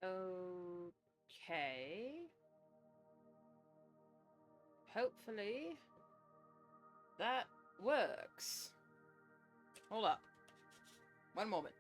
Okay. Hopefully that works. Hold up. One moment.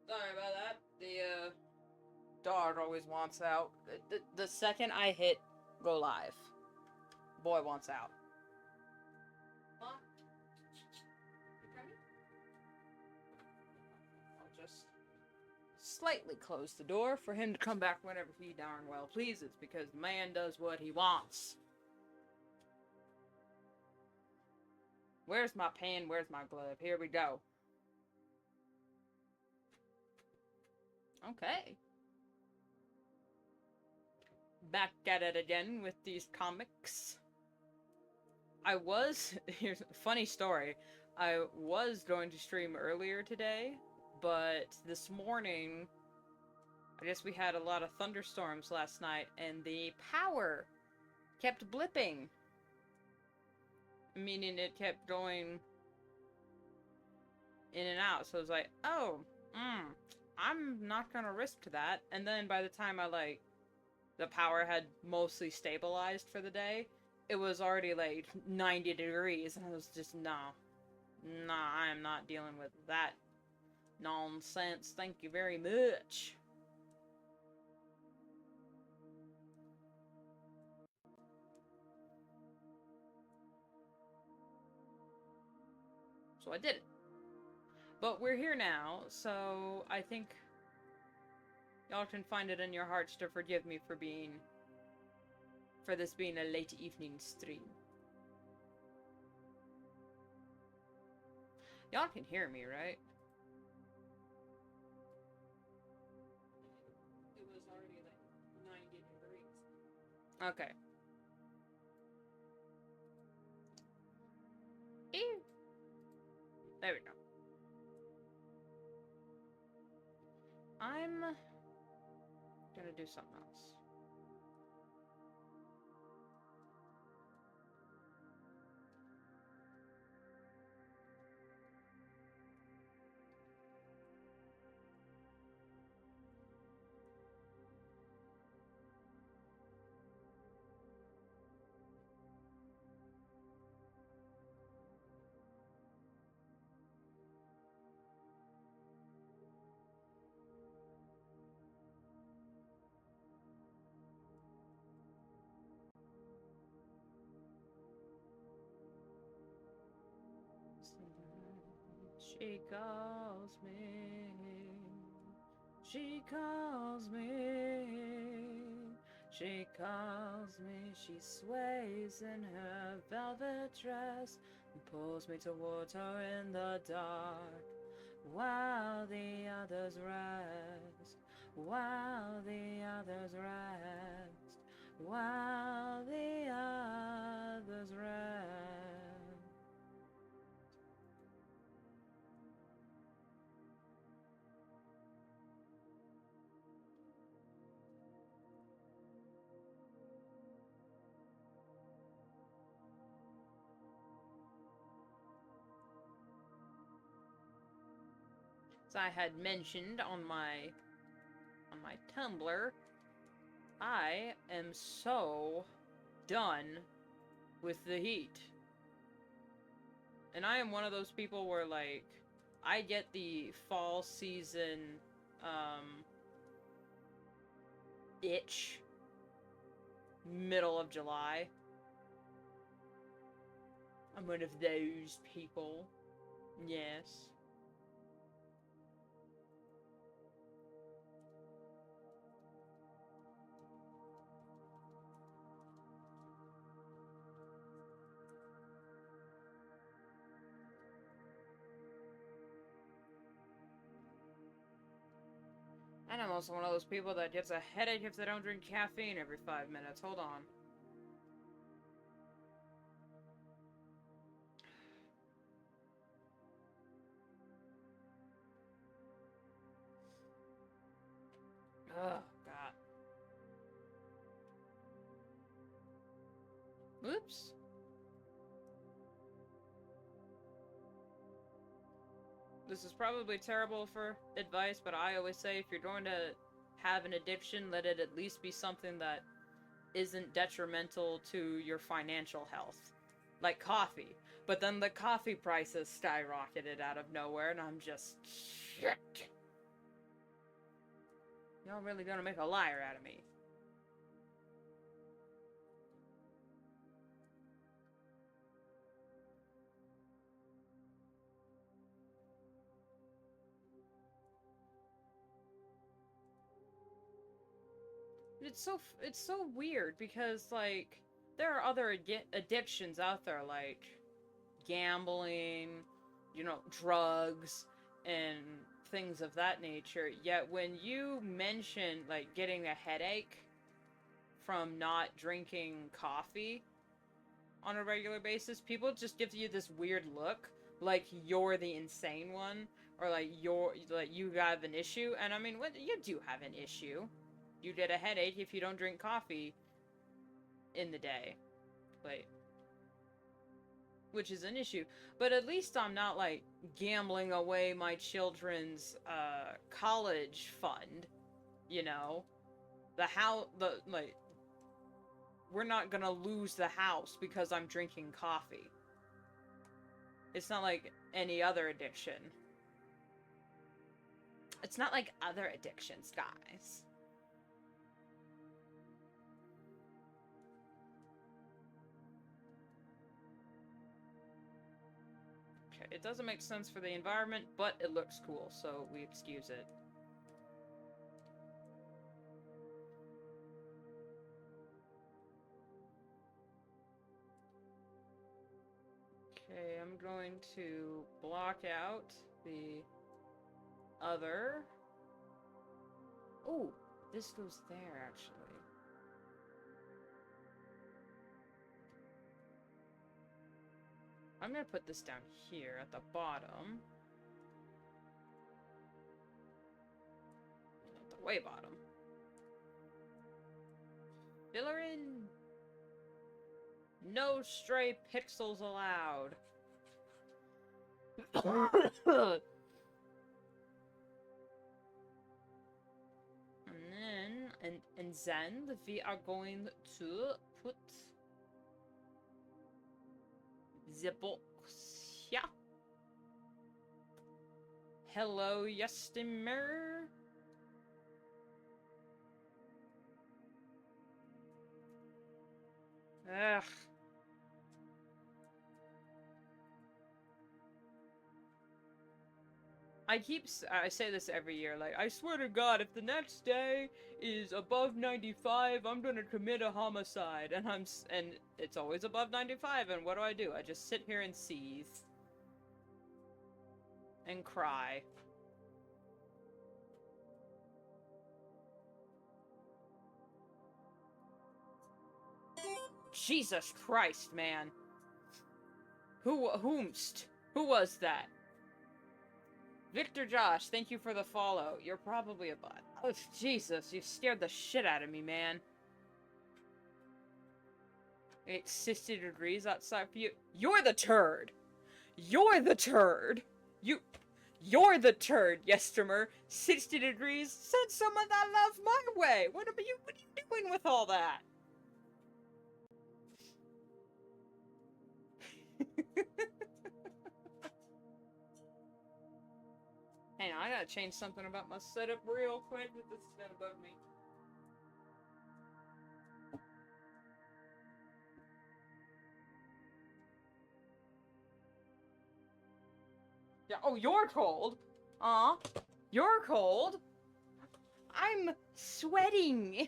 Sorry about that. The dog always wants out. The second I hit go live, boy wants out. Mom? You coming? I'll just slightly close the door for him to come back whenever he darn well pleases, because the man does what he wants. Where's my pen? Where's my glove? Here we go. Okay. Back at it again with these comics. Here's a funny story. I was going to stream earlier today, but this morning, I guess we had a lot of thunderstorms last night, and the power kept blipping. Meaning it kept going in and out, so I was like, oh, I'm not gonna risk that. And then by the time the power had mostly stabilized for the day, it was already like 90 degrees, and I was just, nah, I am not dealing with that nonsense. Thank you very much. So I did it. But we're here now, so I think y'all can find it in your hearts to forgive me for this being a late evening stream. Y'all can hear me, right? It was already like 90 degrees. Okay. Ew. There we go. I'm gonna do something else. She calls me, she calls me, she calls me, she sways in her velvet dress and pulls me towards her in the dark, while the others rest, while the others rest, while the others rest. As I had mentioned on my Tumblr, I am so done with the heat. And I am one of those people where, like, I get the fall season, itch middle of July. I'm one of those people. Yes. And I'm also one of those people that gets a headache if they don't drink caffeine every 5 minutes. Hold on. Oh, God. Oops. This is probably terrible for advice, but I always say if you're going to have an addiction, let it at least be something that isn't detrimental to your financial health. Like coffee. But then the coffee prices skyrocketed out of nowhere, and I'm just... shit. Y'all really gonna make a liar out of me. It's so weird because, like, there are other addictions out there, like gambling, you know, drugs, and things of that nature. Yet when you mention, like, getting a headache from not drinking coffee on a regular basis, people just give you this weird look, like you're the insane one, or like you have an issue. And I mean, what, you do have an issue. You get a headache if you don't drink coffee in the day. Like, which is an issue. But at least I'm not, like, gambling away my children's, college fund. You know? We're not gonna lose the house because I'm drinking coffee. It's not like any other addiction. It's not like other addictions, guys. It doesn't make sense for the environment, but it looks cool, so we excuse it. Okay, I'm going to block out the other... Oh, this goes there, actually. I'm gonna put this down here at the bottom. At the way bottom. Filler in. No stray pixels allowed. And then we are going to put the box. Yeah. Hello, Yustimer. Ugh. I say this every year, like, I swear to God, if the next day is above 95, I'm gonna commit a homicide, and it's always above 95, and what do? I just sit here and seethe. And cry. Jesus Christ, man. Whomst? Who was that? Victor Josh, thank you for the follow. You're probably a bot. Oh, Jesus, you scared the shit out of me, man. It's 60 degrees outside for you. You're the turd! You're the turd! You're the turd, Yestermer. 60 degrees? Send someone that loves my way! What are you doing with all that? Hang on, I gotta change something about my setup real quick, but this is gonna bug me. Yeah, oh, you're cold? Aw, you're cold? I'm sweating!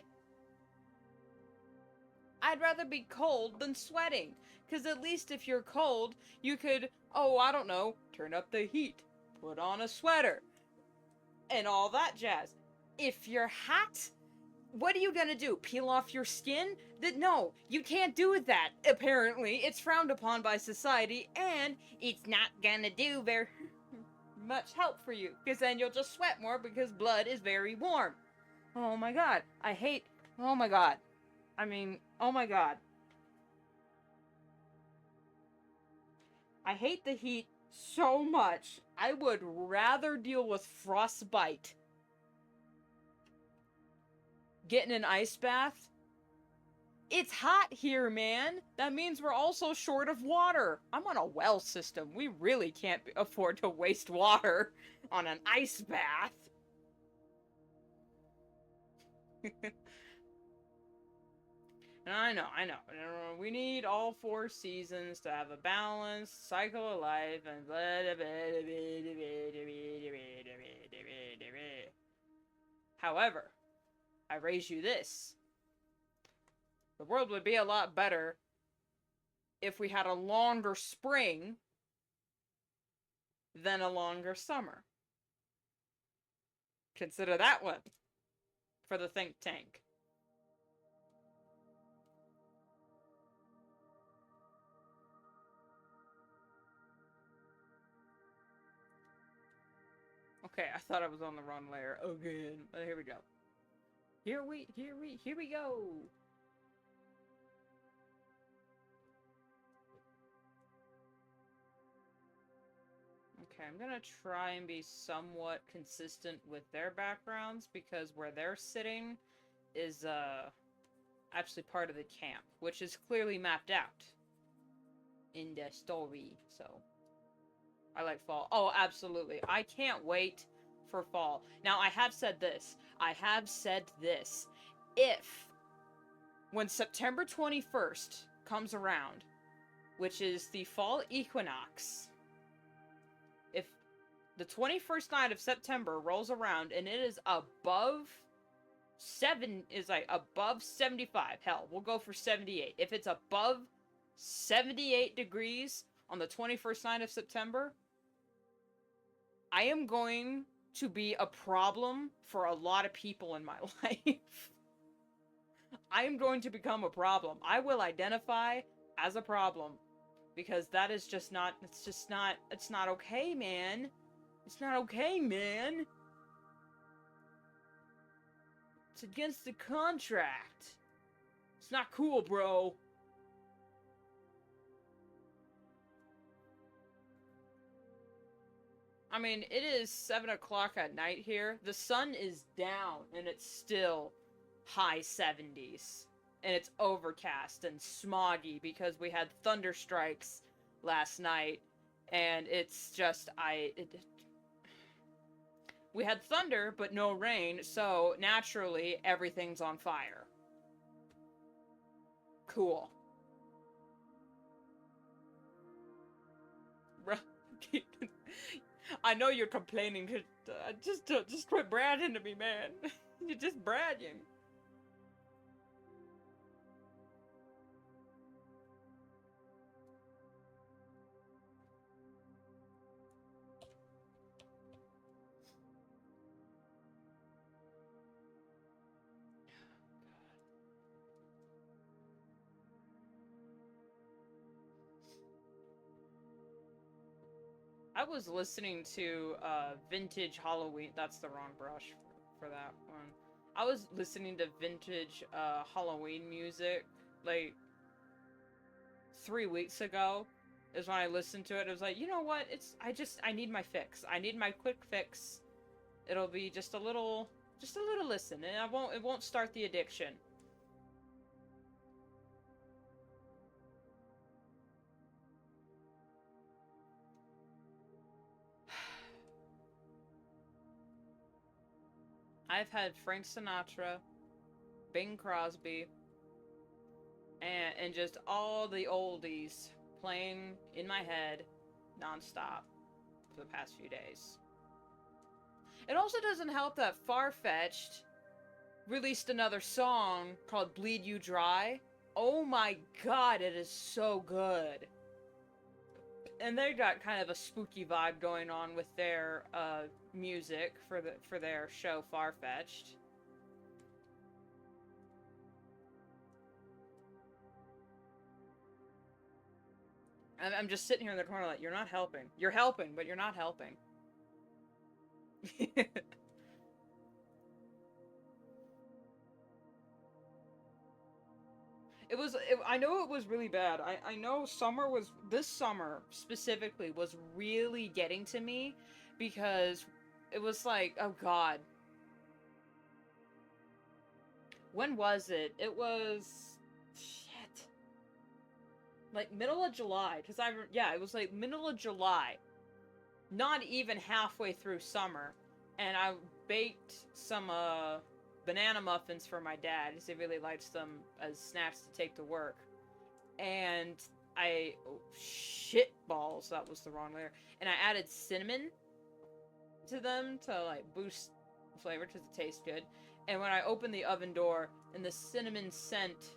I'd rather be cold than sweating, because at least if you're cold, you could, oh, I don't know, turn up the heat, put on a sweater, and all that jazz. if you're hot, what are you gonna do? Peel off your skin? No, you can't do that, apparently. It's frowned upon by society, and it's not gonna do very much help for you, because then you'll just sweat more because blood is very warm. Oh my god. Oh my god. I mean, oh my god. I hate the heat so much. I would rather deal with frostbite. Getting an ice bath? It's hot here, man. That means we're also short of water. I'm on a well system. We really can't afford to waste water on an ice bath. I know. We need all 4 seasons to have a balanced cycle of life and However, I raise you this. The world would be a lot better if we had a longer spring than a longer summer. Consider that one for the think tank. Okay, I thought I was on the wrong layer again, but here we go. Here we go. Okay, I'm gonna try and be somewhat consistent with their backgrounds, because where they're sitting is actually part of the camp, which is clearly mapped out in the story. So I like fall. Oh, absolutely. I can't wait for fall. Now, I have said this. If, when September 21st comes around, which is the fall equinox, if the 21st night of September rolls around and it is above 75, hell, we'll go for 78. If it's above 78 degrees on the 21st night of September, I am going to be a problem for a lot of people in my life. I am going to become a problem. I will identify as a problem, because that is just not, it's not okay, man. It's not okay, man. It's against the contract. It's not cool, bro. I mean, it is 7 o'clock at night here. The sun is down, and it's still high 70s. And it's overcast and smoggy because we had thunder strikes last night. And it's just, we had thunder, but no rain, so naturally, everything's on fire. Cool. I know you're complaining. Just quit bragging to me, man. You're just bragging. I was listening to vintage Halloween. That's the wrong brush for that one. I was listening to vintage Halloween music like 3 weeks ago. Is when I listened to it. It was like, you know what? I need my fix. I need my quick fix. It'll be just a little listen, and it won't start the addiction. I've had Frank Sinatra, Bing Crosby, and just all the oldies playing in my head nonstop for the past few days. It also doesn't help that Farfetched released another song called Bleed You Dry. Oh my god, it is so good. and they got kind of a spooky vibe going on with their music for their show Farfetched. I'm just sitting here in the corner like, you're not helping. You're helping, but you're not helping. I know it was really bad. I know this summer specifically was really getting to me because it was like, oh god. When was it? It was, shit. Like middle of July, because it was like middle of July. Not even halfway through summer. And I baked some, banana muffins for my dad, because he really likes them as snacks to take to work. And shit balls, that was the wrong layer. And I added cinnamon to them to, like, boost the flavor, because it tastes good. And when I opened the oven door, and the cinnamon scent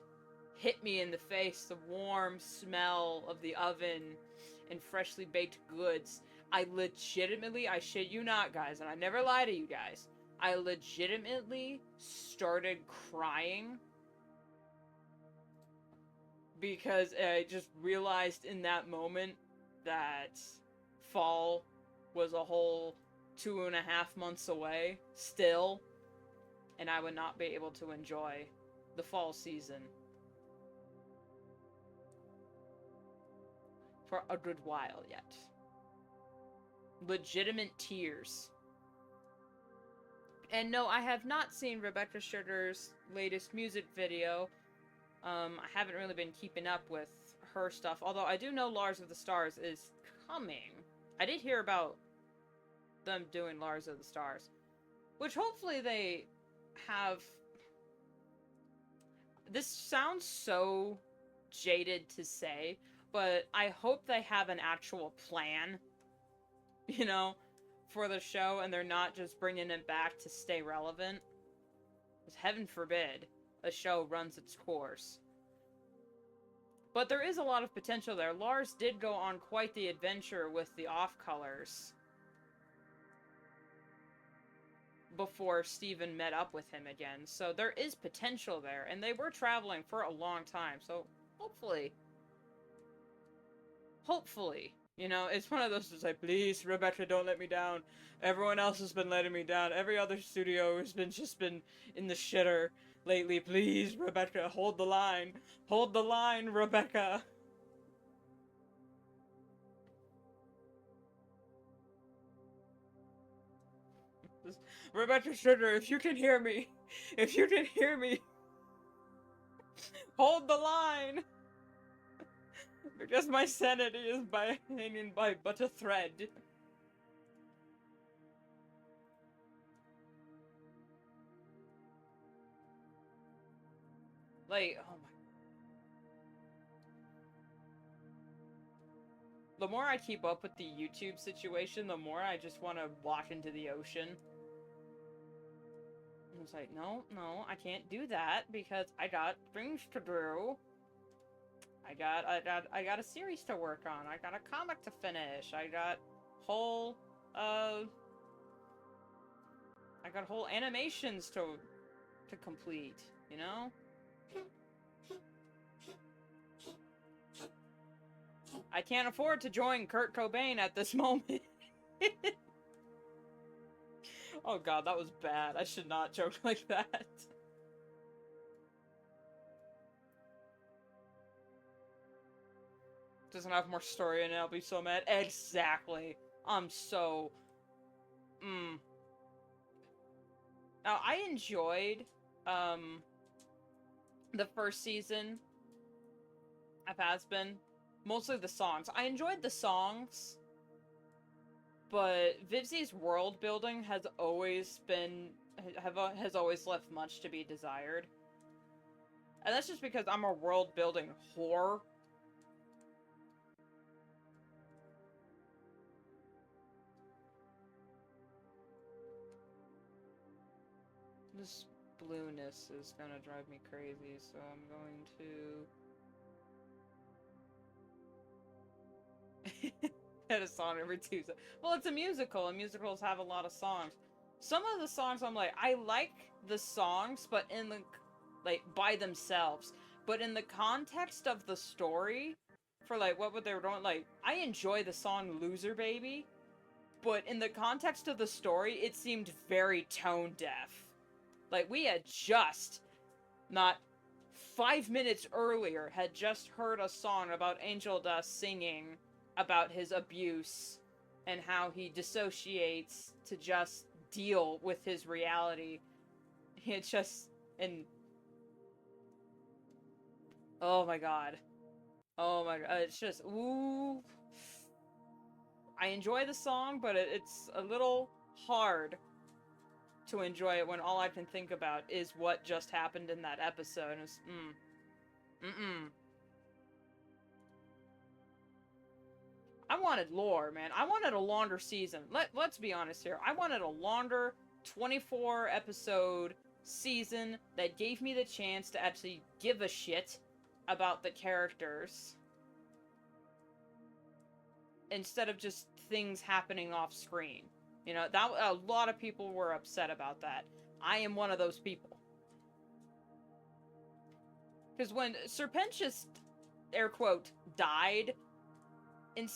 hit me in the face, the warm smell of the oven and freshly baked goods, I shit you not, guys, and I never lie to you guys, I legitimately started crying because I just realized in that moment that fall was a whole 2.5 months away still, and I would not be able to enjoy the fall season for a good while yet. Legitimate tears. And no, I have not seen Rebecca Sugar's latest music video. I haven't really been keeping up with her stuff, although I do know Lars of the Stars is coming. I did hear about them doing Lars of the Stars, which hopefully they have... This sounds so jaded to say, but I hope they have an actual plan, you know, for the show, and they're not just bringing it back to stay relevant. Because heaven forbid a show runs its course. But there is a lot of potential there. Lars did go on quite the adventure with the off-colors before Steven met up with him again. So there is potential there, and they were traveling for a long time, so hopefully, you know, it's one of those that's like, please, Rebecca, don't let me down. Everyone else has been letting me down. Every other studio has just been in the shitter lately. Please, Rebecca, hold the line. Hold the line, Rebecca. Rebecca Sugar, if you can hear me, hold the line. Because my sanity is hanging by but a thread. Like, oh my... The more I keep up with the YouTube situation, the more I just want to walk into the ocean. I was like, no, I can't do that because I got things to do. I got a series to work on. I got a comic to finish. I got whole animations to complete, you know? I can't afford to join Kurt Cobain at this moment. Oh god, that was bad. I should not joke like that. Doesn't have more story in it, I'll be so mad. Exactly. I'm so... Now, I enjoyed, the first season of Hazbin. Mostly the songs. I enjoyed the songs, but Vivzi's world building has always left much to be desired. And that's just because I'm a world building whore. This blueness is gonna drive me crazy, so I'm going to... had a song every Tuesday. Well, it's a musical, and musicals have a lot of songs. Some of the songs I'm like, I like the songs, but in the, like, by themselves. But in the context of the story, for, like, what they were doing, like, I enjoy the song Loser Baby, but in the context of the story, it seemed very tone deaf. Like, we had just, not 5 minutes earlier, had just heard a song about Angel Dust singing about his abuse and how he dissociates to just deal with his reality. It just, and oh my god. Oh my god, it's just, ooh. I enjoy the song, but it's a little hard to enjoy it when all I can think about is what just happened in that episode. It's, I wanted lore, man. I wanted a longer season. Let's be honest here. I wanted a longer 24 episode season that gave me the chance to actually give a shit about the characters instead of just things happening off screen. You know, that a lot of people were upset about that. I am one of those people. Because when Serpentius, air quote, died in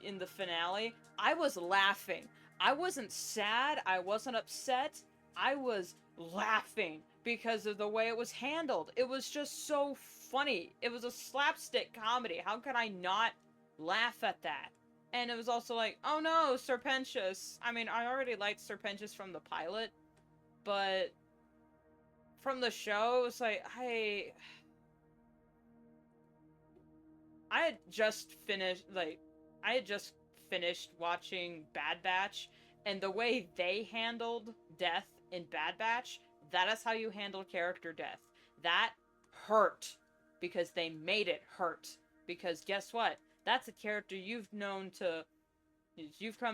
in the finale, I was laughing. I wasn't sad, I wasn't upset, I was laughing because of the way it was handled. It was just so funny. It was a slapstick comedy. How could I not laugh at that? And it was also like, oh no, Serpentius. I mean, I already liked Serpentius from the pilot, but from the show, it was like, I had just finished, watching Bad Batch, and the way they handled death in Bad Batch, that is how you handle character death. That hurt, because they made it hurt. Because guess what? That's a character you've come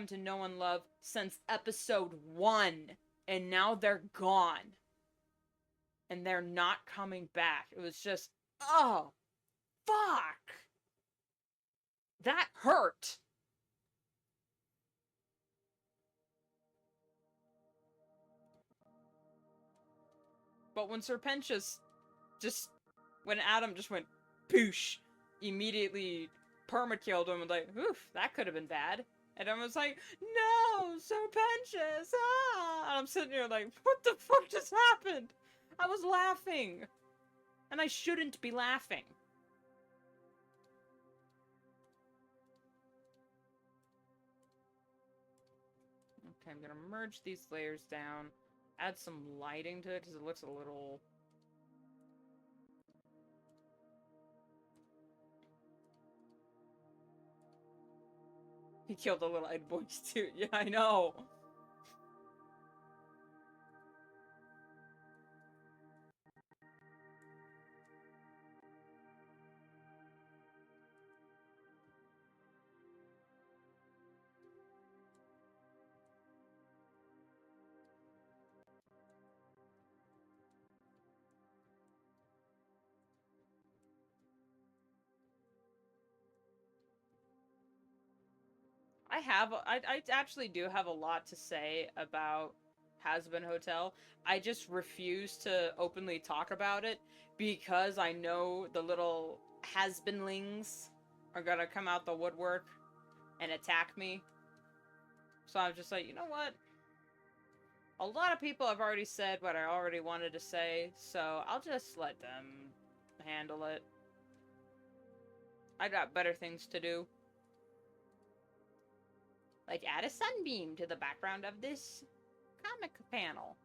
to know and love since episode 1, and now they're gone. And they're not coming back. It was just, oh, fuck! That hurt! But when Serpentius when Adam just went, poosh, immediately perma-killed him, and like, oof, that could have been bad. And I was like, no, Serpentius, ah! And I'm sitting here like, what the fuck just happened? I was laughing. And I shouldn't be laughing. Okay, I'm gonna merge these layers down, add some lighting to it, because it looks a little... He killed the little Ed boys too. Yeah, I know. I actually do have a lot to say about Hazbin Hotel. I just refuse to openly talk about it because I know the little Hazbinlings are gonna come out the woodwork and attack me. So I'm just like, you know what? A lot of people have already said what I already wanted to say, so I'll just let them handle it. I got better things to do. Like add a sunbeam to the background of this comic panel.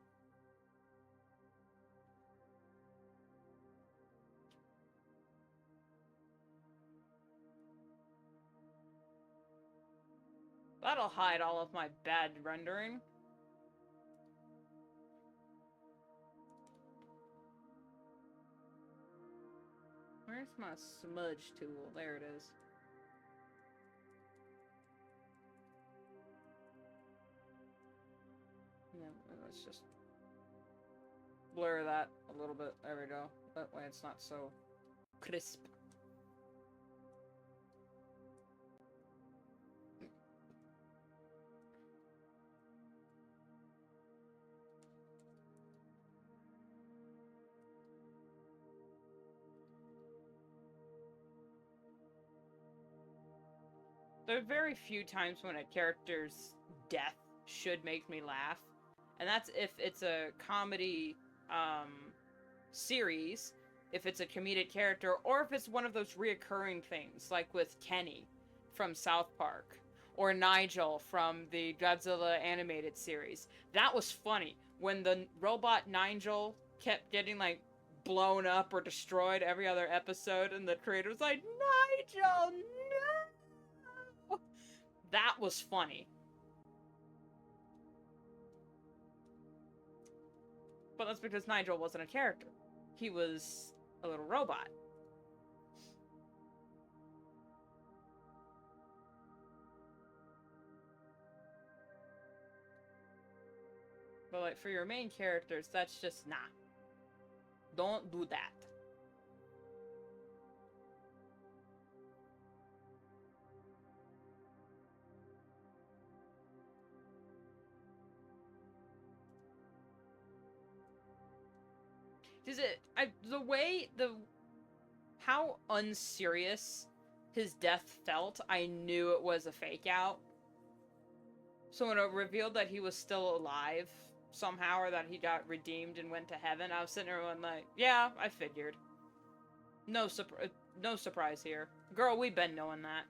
That'll hide all of my bad rendering. Where's my smudge tool? There it is. Yeah, let's just blur that a little bit. There we go. That way it's not so crisp. There are very few times when a character's death should make me laugh. And that's if it's a comedy series, if it's a comedic character, or if it's one of those reoccurring things, like with Kenny from South Park, or Nigel from the Godzilla animated series. That was funny. When the robot Nigel kept getting, like, blown up or destroyed every other episode, and the creator was like, Nigel, no! That was funny. But that's because Nigel wasn't a character. He was a little robot. But, like, for your main characters, that's just, nah. Don't do that. Does it... how unserious his death felt, I knew it was a fake out. So when it revealed that he was still alive somehow, or that he got redeemed and went to heaven, I was sitting there going like, yeah, I figured. No surprise here. Girl, we've been knowing that.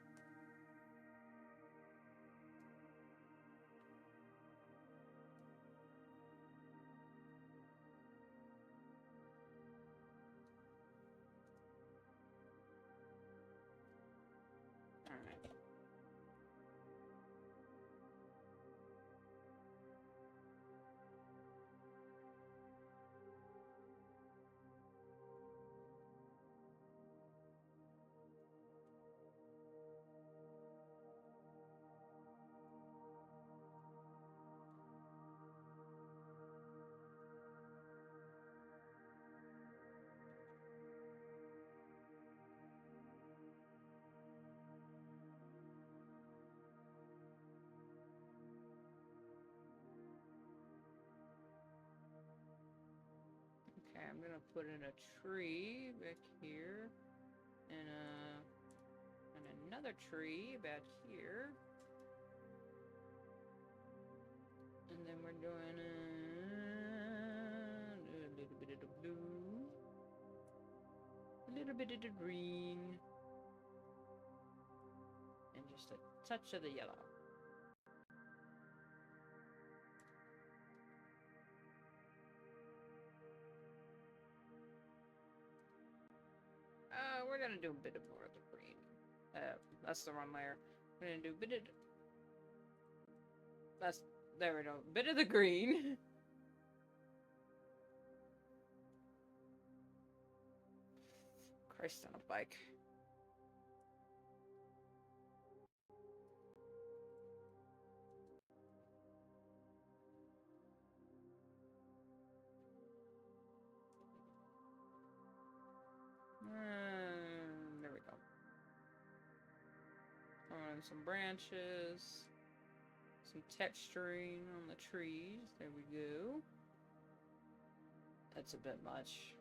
Okay, I'm gonna put in a tree back here, and another tree back here, and then we're doing a little bit of the blue, a little bit of the green, and just a touch of the yellow. We're gonna do a bit of more of the green. That's the wrong layer. We're gonna do a bit of... there we go. Bit of the green. Christ on a bike. There we go. On some branches. Some texturing on the trees. There we go. That's a bit much.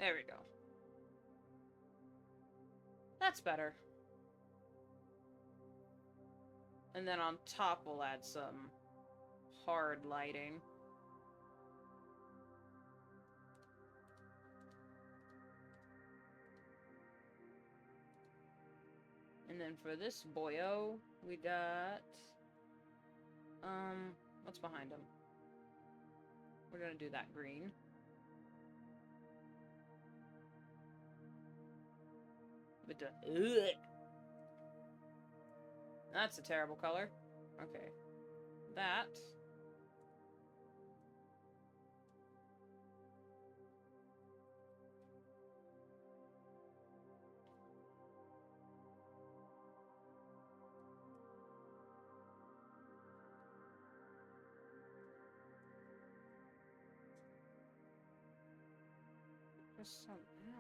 There we go. That's better. And then on top we'll add some hard lighting. And then for this boyo, we got... what's behind him? We're gonna do that green. With the... Ugh. That's a terrible color. Okay. That.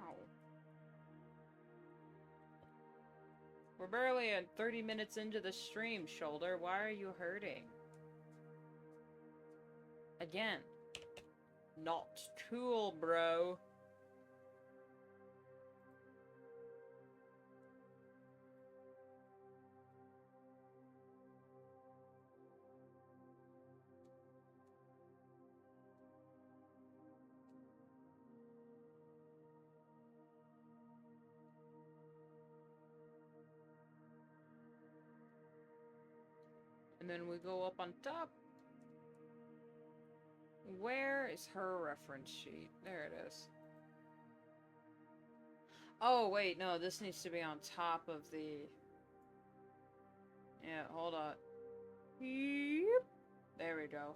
Ow. We're barely at 30 minutes into the stream, shoulder. Why are you hurting? Again. Not cool, bro. And then we go up on top. Where is her reference sheet? There it is. Oh, wait, no, this needs to be on top of the... Yeah, hold on. Yep. There we go.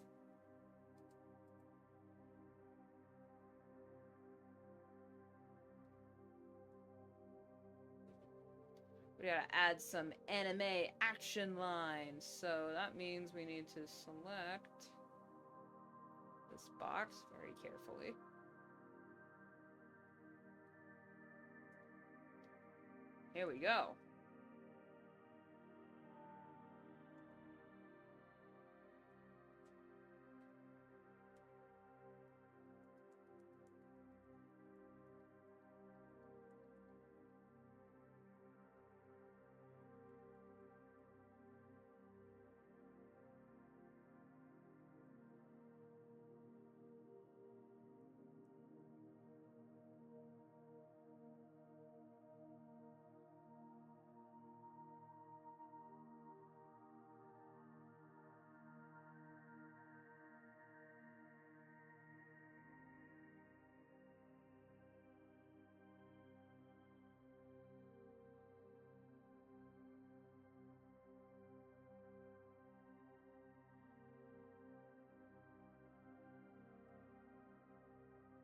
We gotta add some anime action lines. So that means we need to select this box very carefully. Here we go.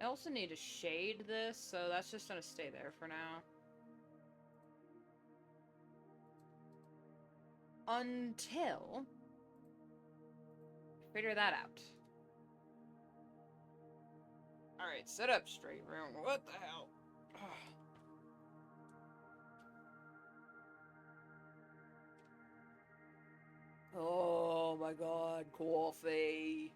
I also need to shade this, so that's just gonna stay there for now. Until... figure that out. Alright, sit up straight, room. What the hell? Oh my god, coffee.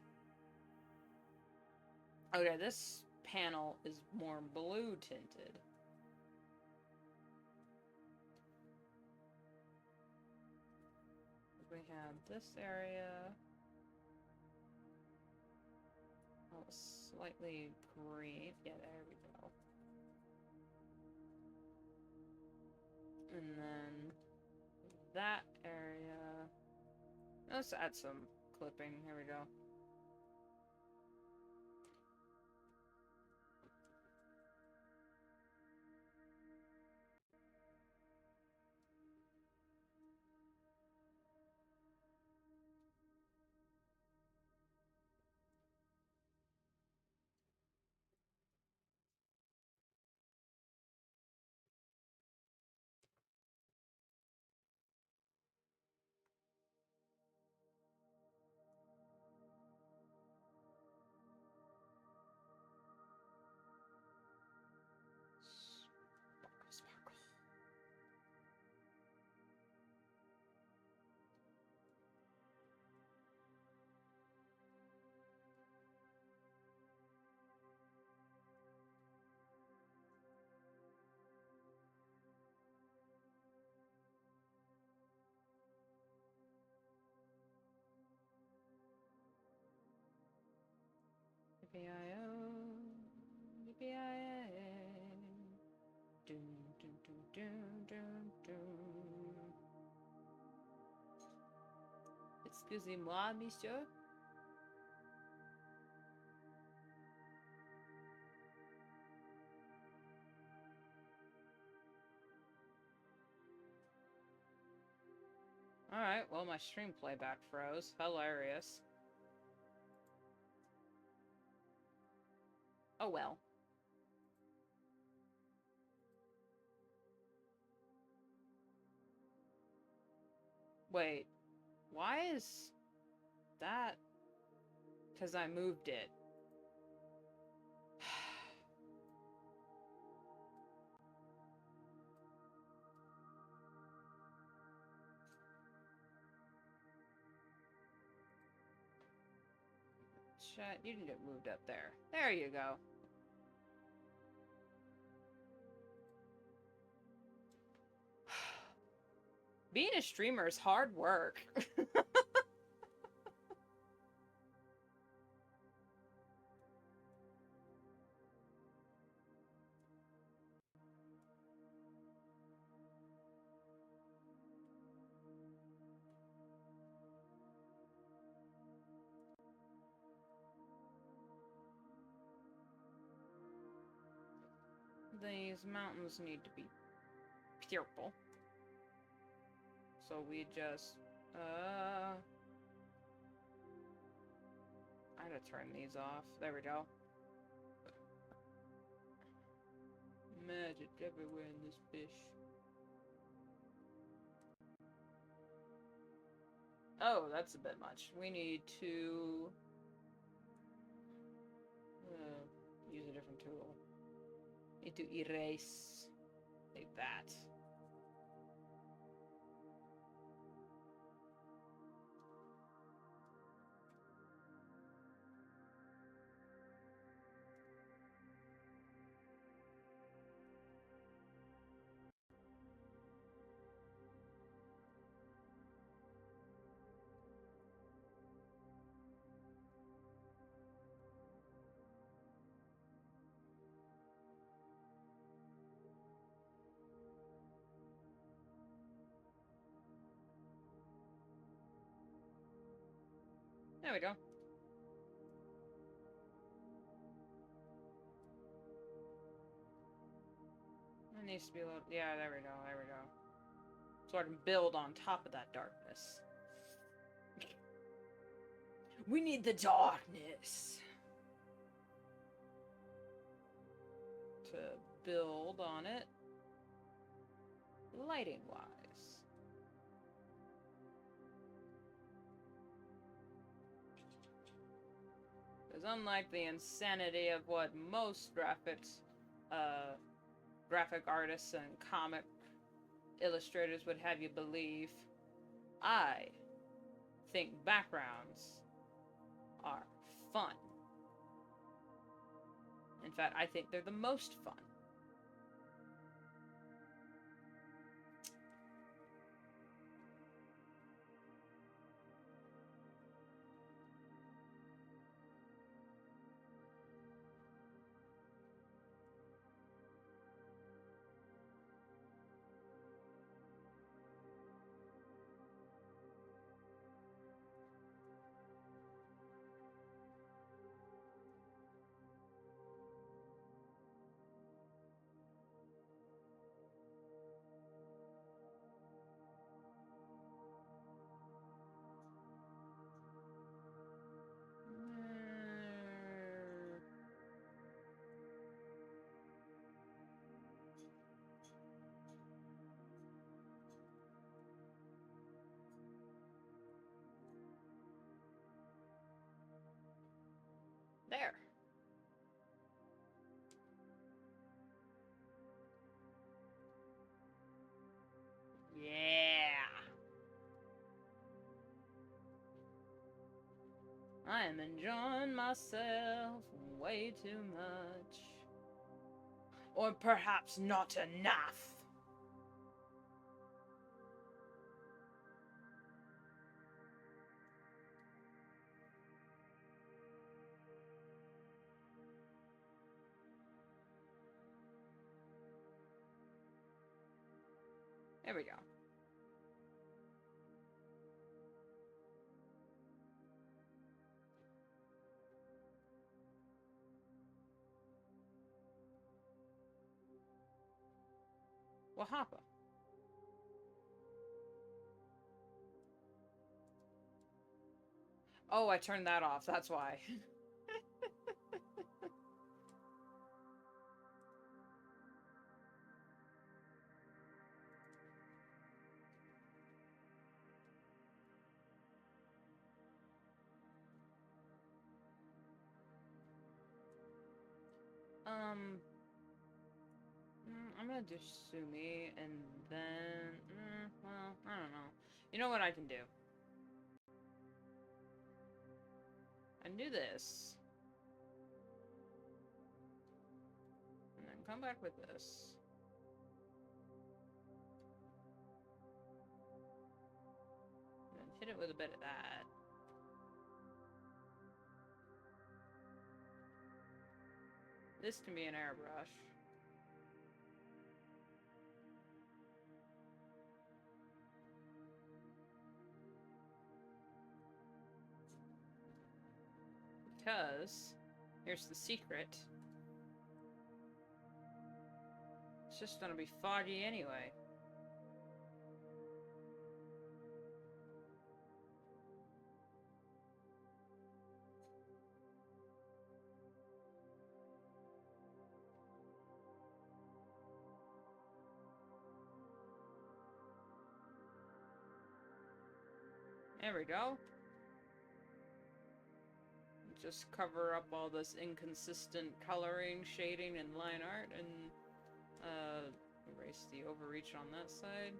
Okay, this panel is more blue tinted. We have this area. Oh, slightly green. Yeah, there we go. And then that area. Let's add some clipping. Here we go. Sparkle. Yippee-I-O, yippee-I-A. Dun, dun, dun, dun, dun, dun. Excusez-moi, monsieur. Alright, well, my stream playback froze. Hilarious. Oh well. Wait, why is that? Because I moved it. Chat, you can get moved up there. There you go. Being a streamer is hard work. These mountains need to be purple. So we just, I had to turn these off. There we go. Magic everywhere in this fish. Oh, that's a bit much. We need to use a different tool. Need to erase like that. There we go. It needs to be a little... Yeah, there we go, there we go. So I can build on top of that darkness. We need the darkness to build on it lighting-wise. Because unlike the insanity of what most graphic artists and comic illustrators would have you believe, I think backgrounds are fun. In fact, I think they're the most fun. There. Yeah. I am enjoying myself way too much. Or perhaps not enough. There we go. Wahapa. Oh, I turned that off. That's why. I'm gonna do Sumi, and then, well, I don't know. You know what I can do? can do this. And then come back with this. And then hit it with a bit of that. This can be an airbrush. Because, here's the secret. It's just gonna be foggy anyway. There we go. Just cover up all this inconsistent coloring, shading, and line art, and erase the overreach on that side.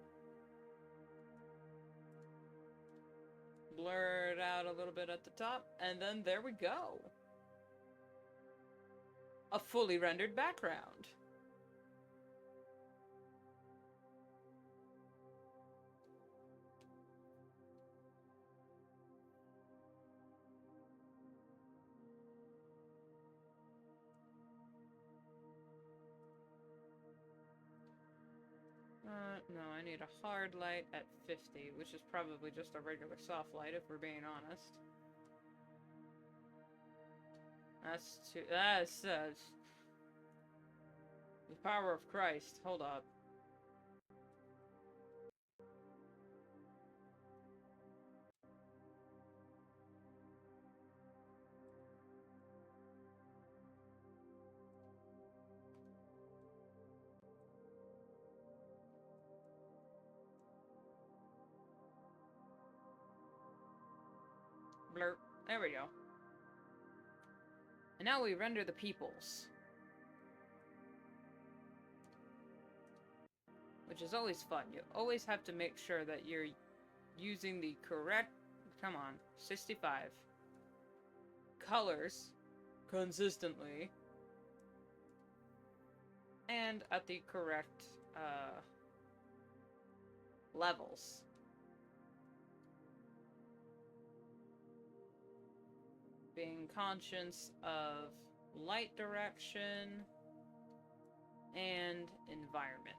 Blur it out a little bit at the top, and then there we go. A fully rendered background. No, I need a hard light at 50, which is probably just a regular soft light if we're being honest. That's the power of Christ. Hold up. Blur. There we go. And now we render the peoples. Which is always fun. You always have to make sure that you're using the correct, come on, 65 colors consistently. And at the correct levels. Being conscious of light direction and environment.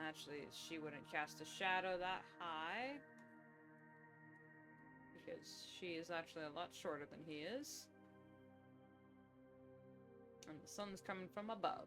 Actually, she wouldn't cast a shadow that high because she is actually a lot shorter than he is. And the sun's coming from above.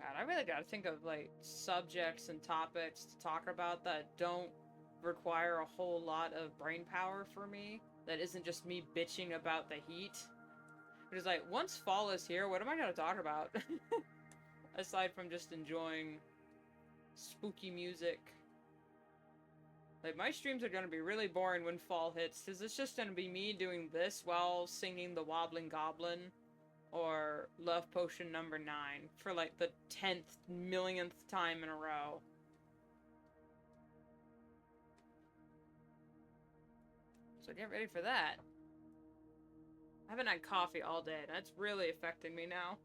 God, I really gotta think of, like, subjects and topics to talk about that don't require a whole lot of brain power for me. That isn't just me bitching about the heat. It's like, once fall is here, what am I gonna talk about? Aside from just enjoying spooky music. Like, my streams are gonna be really boring when fall hits, because it's just gonna be me doing this while singing the Wobbling Goblin. Or Love Potion number 9 for like the 10th millionth time in a row. So get ready for that. I haven't had coffee all day. That's really affecting me now.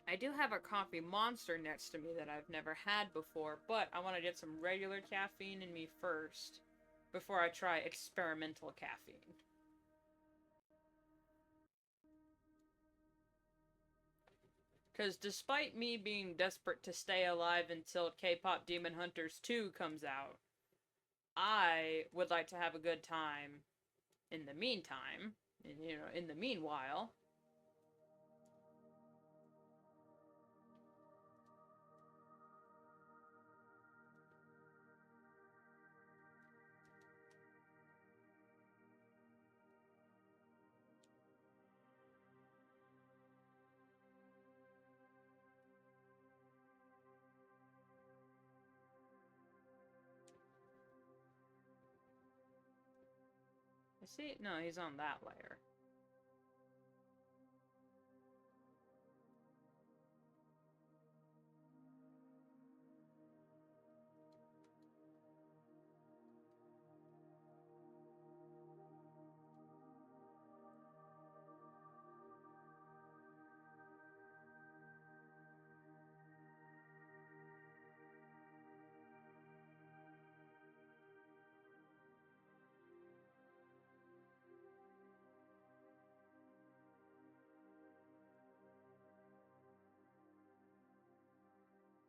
I do have a coffee monster next to me that I've never had before, but I want to get some regular caffeine in me first. Before I try experimental caffeine. Because despite me being desperate to stay alive until K-Pop Demon Hunters 2 comes out, I would like to have a good time in the meantime, and, you know, in the meanwhile. Is he? No, he's on that layer.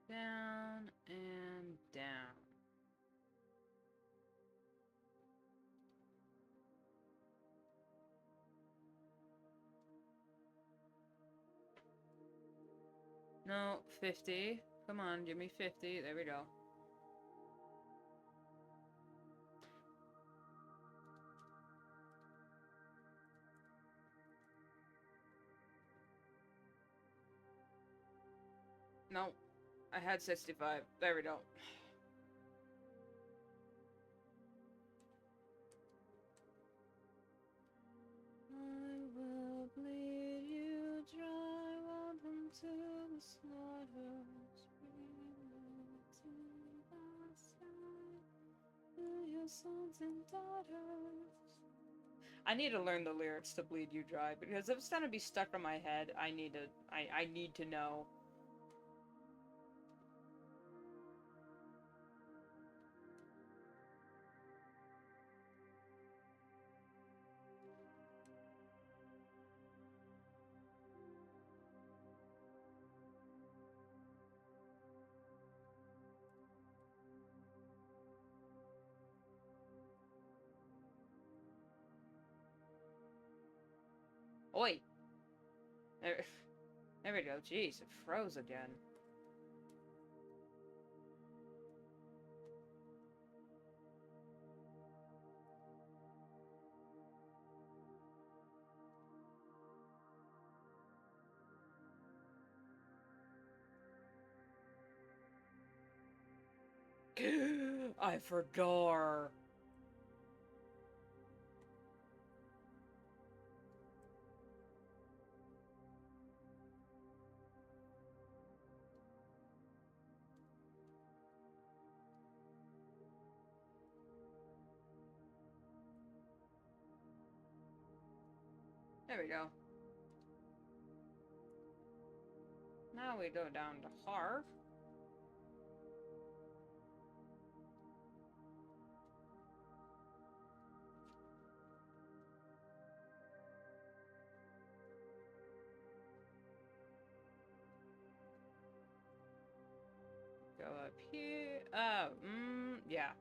Down and down. No, 50. Come on, give me 50. There we go. No, I had 65. There we go. I will bleed you dry, welcome to the slaughterhouse. Your sons and daughters. I need to learn the lyrics to Bleed You Dry, because if it's gonna be stuck in my head, I need to know. Oi! There we go. Jeez, it froze again. I forgot. There we go. Now we go down to Harv. Go up here. Yeah.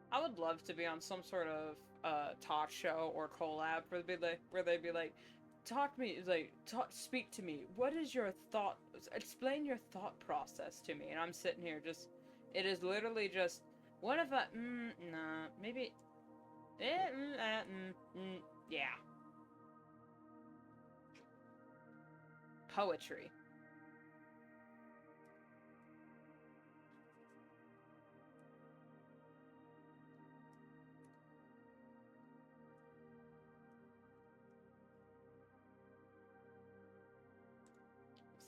I would love to be on some sort of talk show or collab where they'd be like, talk to me, like, speak to me. What is your thought? Explain your thought process to me. And I'm sitting here just, it is literally just, what if I, nah, maybe, yeah. Poetry.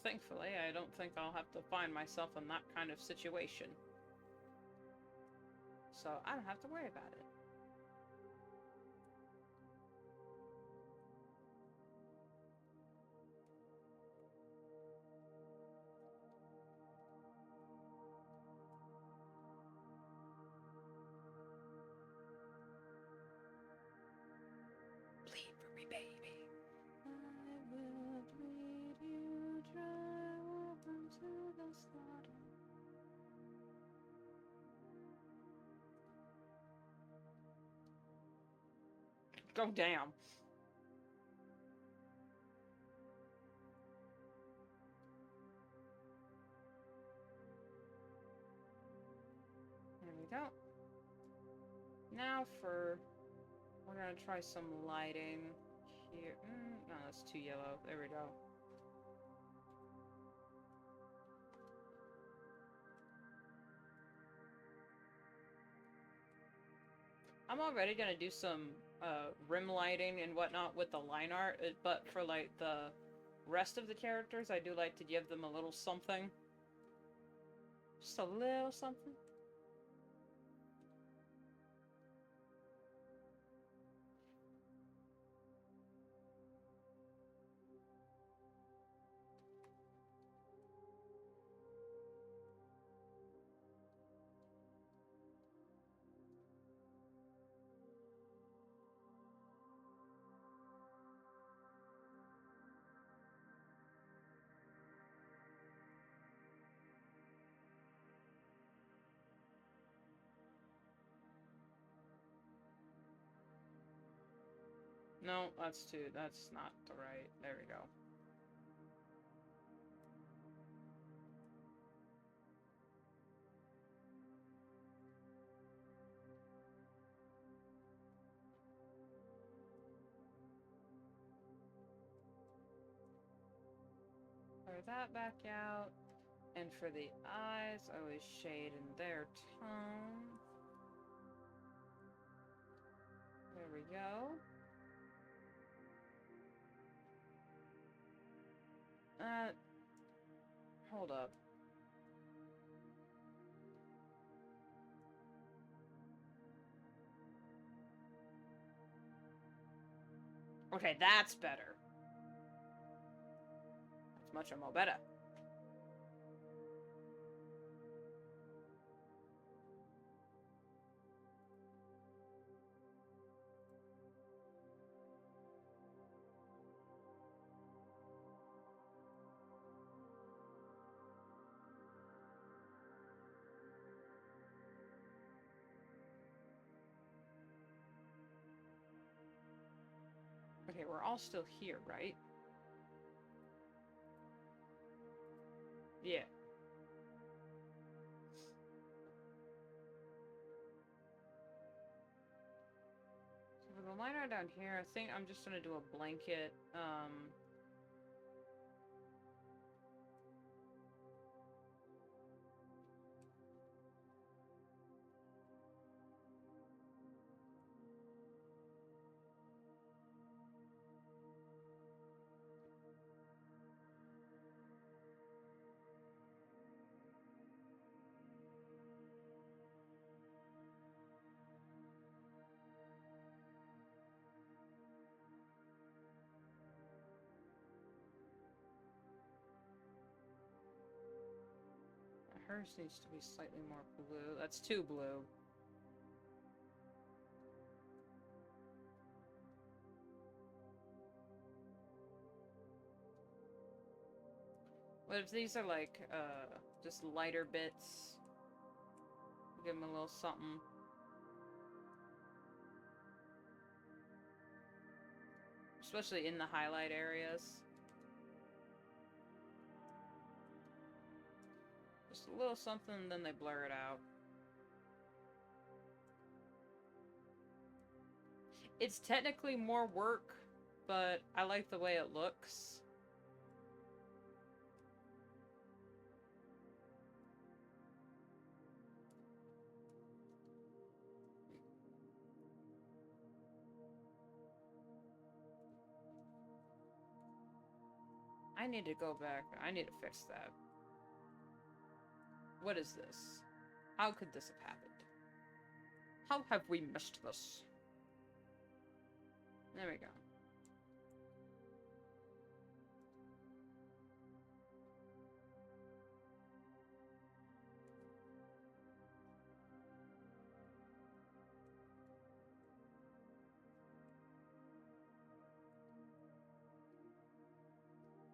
Thankfully, I don't think I'll have to find myself in that kind of situation. So I don't have to worry about it. Bleed for me, baby. I will bleed you dry, welcome to the slaughter. Go down. There we go. Now we're gonna try some lighting here. No, that's too yellow. There we go. I'm already gonna do some rim lighting and whatnot with the line art, but for like the rest of the characters, I do like to give them a little something. Just a little something. No, that's not the right. There we go. Clear that back out. And for the eyes, I always shade in their tone. There we go. Hold up. Okay, that's better. That's much more better. Okay, we're all still here, right? Yeah. So for the liner down here, I think I'm just gonna do a blanket, hers needs to be slightly more blue. That's too blue. What if these are like, just lighter bits? Give them a little something. Especially in the highlight areas. Just a little something, and then they blur it out. It's technically more work, but I like the way it looks. I need to go back. I need to fix that. What is this? How could this have happened? How have we missed this? There we go.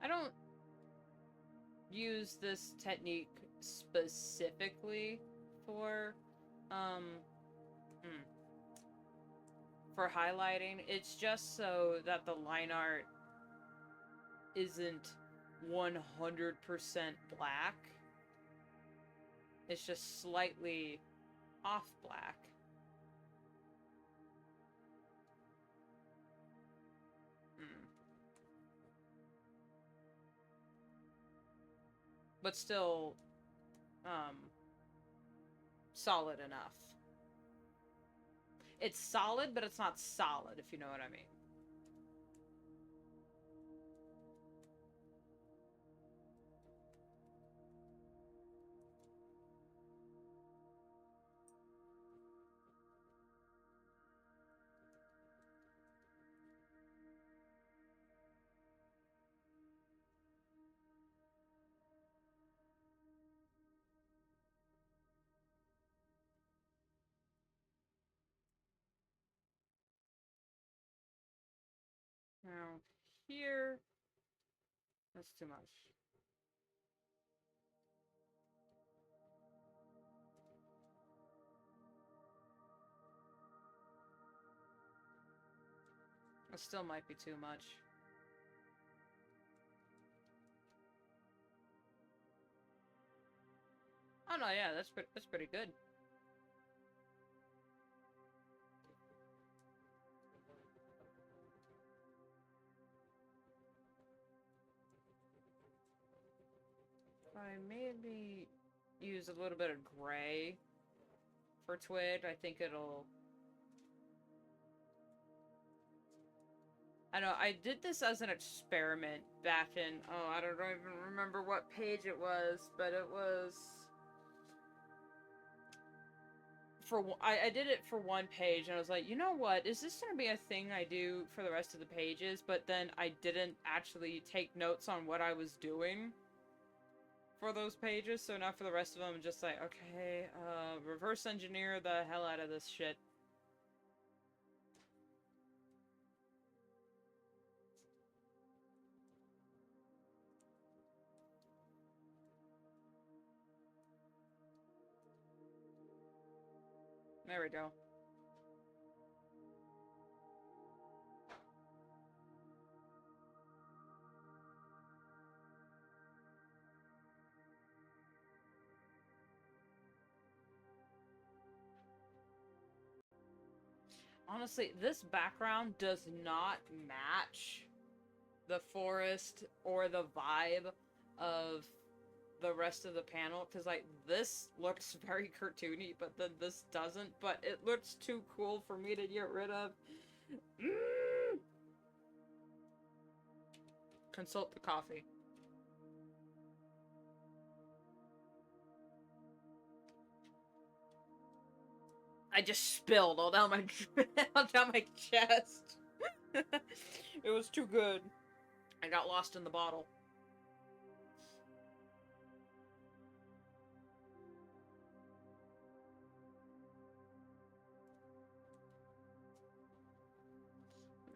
I don't use this technique specifically for for highlighting. It's just so that the line art isn't 100% black. It's just slightly off black. But still, solid enough. It's solid, but it's not solid, if you know what I mean. Now, here... That's too much. It still might be too much. Oh no, yeah, that's pretty good. I maybe use a little bit of gray for Twig. I think it'll... I know, I did this as an experiment back in... Oh, I don't even remember what page it was, but it was... I did it for one page, and I was like, you know what, is this gonna be a thing I do for the rest of the pages? But then I didn't actually take notes on what I was doing for those pages, so now for the rest of them, I'm just like, okay, reverse engineer the hell out of this shit. There we go. Honestly, this background does not match the forest or the vibe of the rest of the panel, because like this looks very cartoony, but then this doesn't, but it looks too cool for me to get rid of. Consult the coffee. I just spilled all down my all down my chest. It was too good. I got lost in the bottle.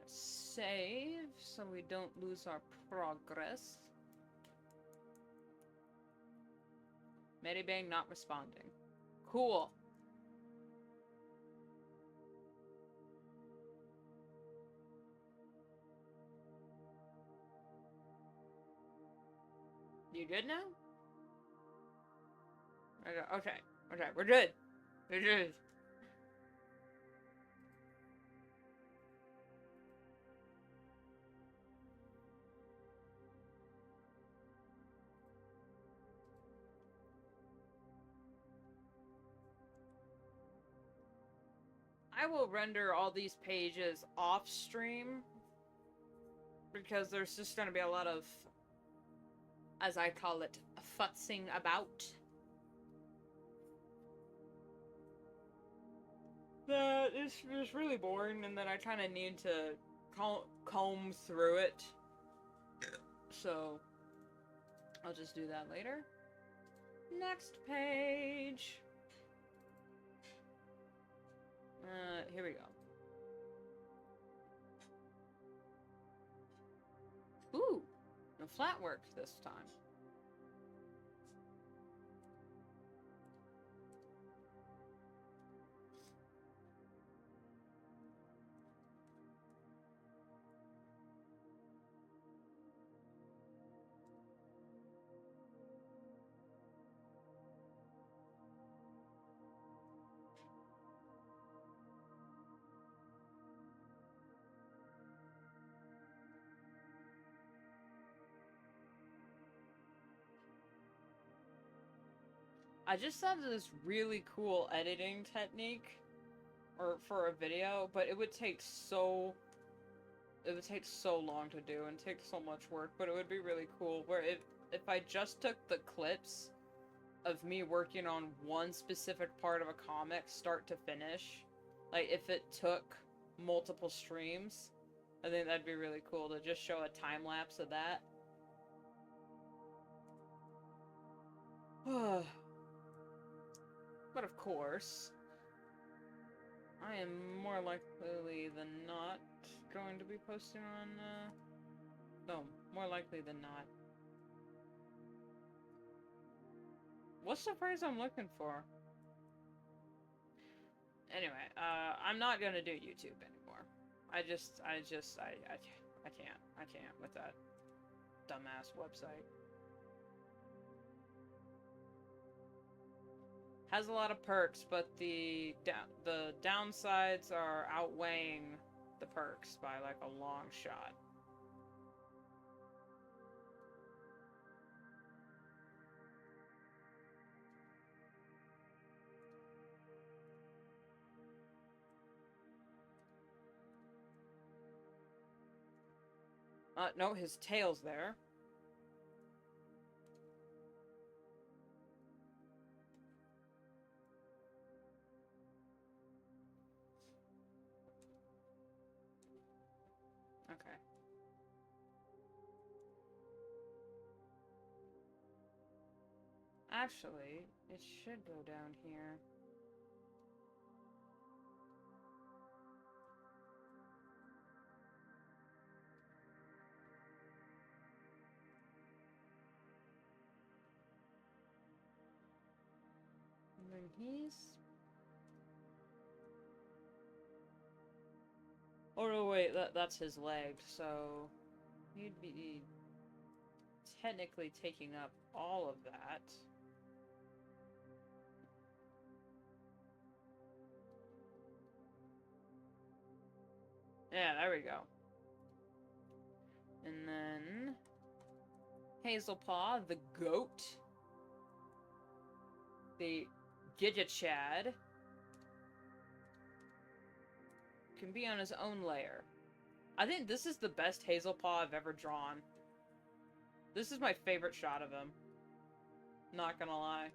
Save so we don't lose our progress. MediBang not responding. Cool. You good now? Okay. Okay, we're good. We're good. I will render all these pages off stream because there's just going to be a lot of, as I call it, futzing about. That is really boring, and then I kind of need to comb through it. So, I'll just do that later. Next page. Here we go. Ooh, no flat work this time. I just have this really cool editing technique or for a video, but it would take so long to do and take so much work, but it would be really cool where if I just took the clips of me working on one specific part of a comic start to finish, like if it took multiple streams, I think that'd be really cool to just show a time lapse of that. But of course, I am more likely than not going to be posting on, no, more likely than not. What's the phrase I'm looking for? Anyway, I'm not gonna do YouTube anymore. I can't with that dumbass website. Has a lot of perks, but the downsides are outweighing the perks by like a long shot. No, his tail's there. Okay. Actually, it should go down here. And then he's... Oh no, wait, that's his leg, so... He'd be technically taking up all of that. Yeah, there we go. And then... Hazelpaw, the goat. The Gigachad. Can be on his own layer. I think this is the best Hazelpaw I've ever drawn. This is my favorite shot of him. Not gonna lie.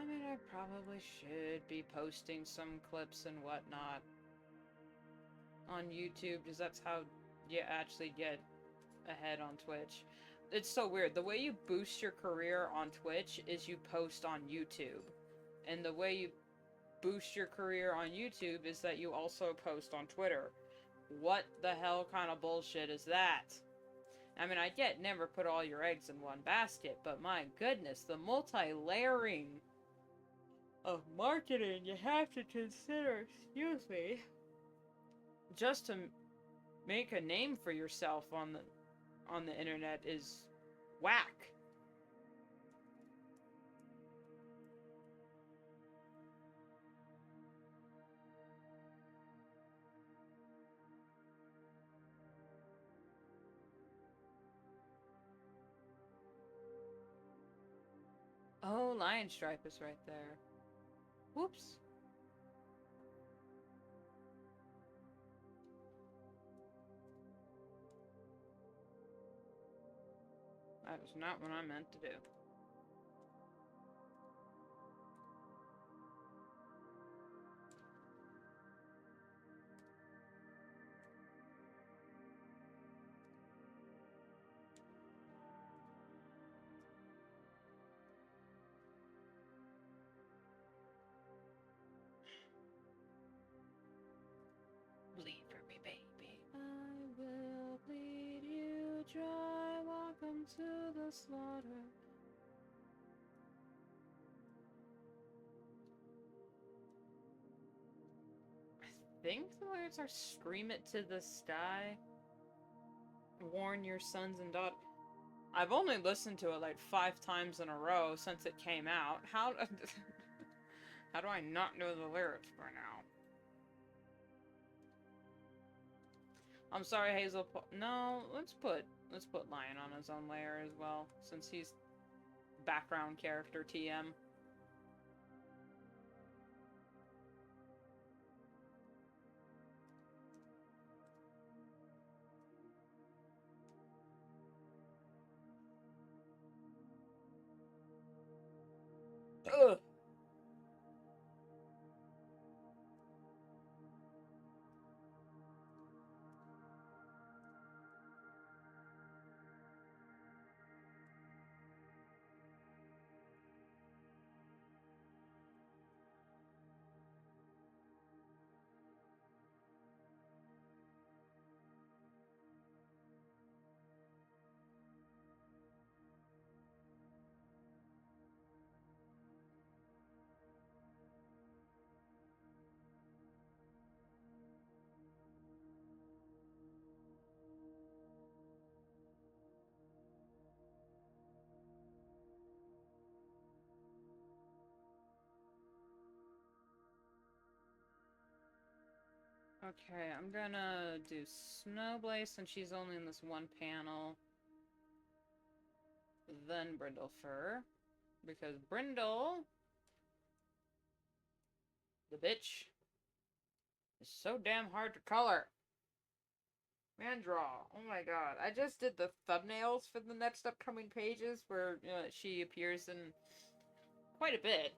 I mean, I probably should be posting some clips and whatnot on YouTube, because that's how you actually get ahead on Twitch. It's so weird. The way you boost your career on Twitch is you post on YouTube. And the way you boost your career on YouTube is that you also post on Twitter. What the hell kind of bullshit is that? I mean, I get never put all your eggs in one basket, but my goodness, the multi-layering of marketing you have to consider, excuse me, just to make a name for yourself on the internet is whack. Oh, Lion Stripe is right there. Whoops. That was not what I meant to do. Bleed for me, baby. I will bleed you dry. Welcome to the slaughter. think the lyrics are "Scream it to the sky, warn your sons and daughters." I've only listened to it like 5 times in a row since it came out. How how do I not know the lyrics by now? I'm sorry, Hazel. No, let's put Lion on his own layer as well, since he's background character TM. Ugh. Okay, I'm gonna do Snowblaze since she's only in this one panel. Then Brindlefur. Because Brindle, the bitch, is so damn hard to color. Man draw. Oh my god. I just did the thumbnails for the next upcoming pages where she appears in quite a bit.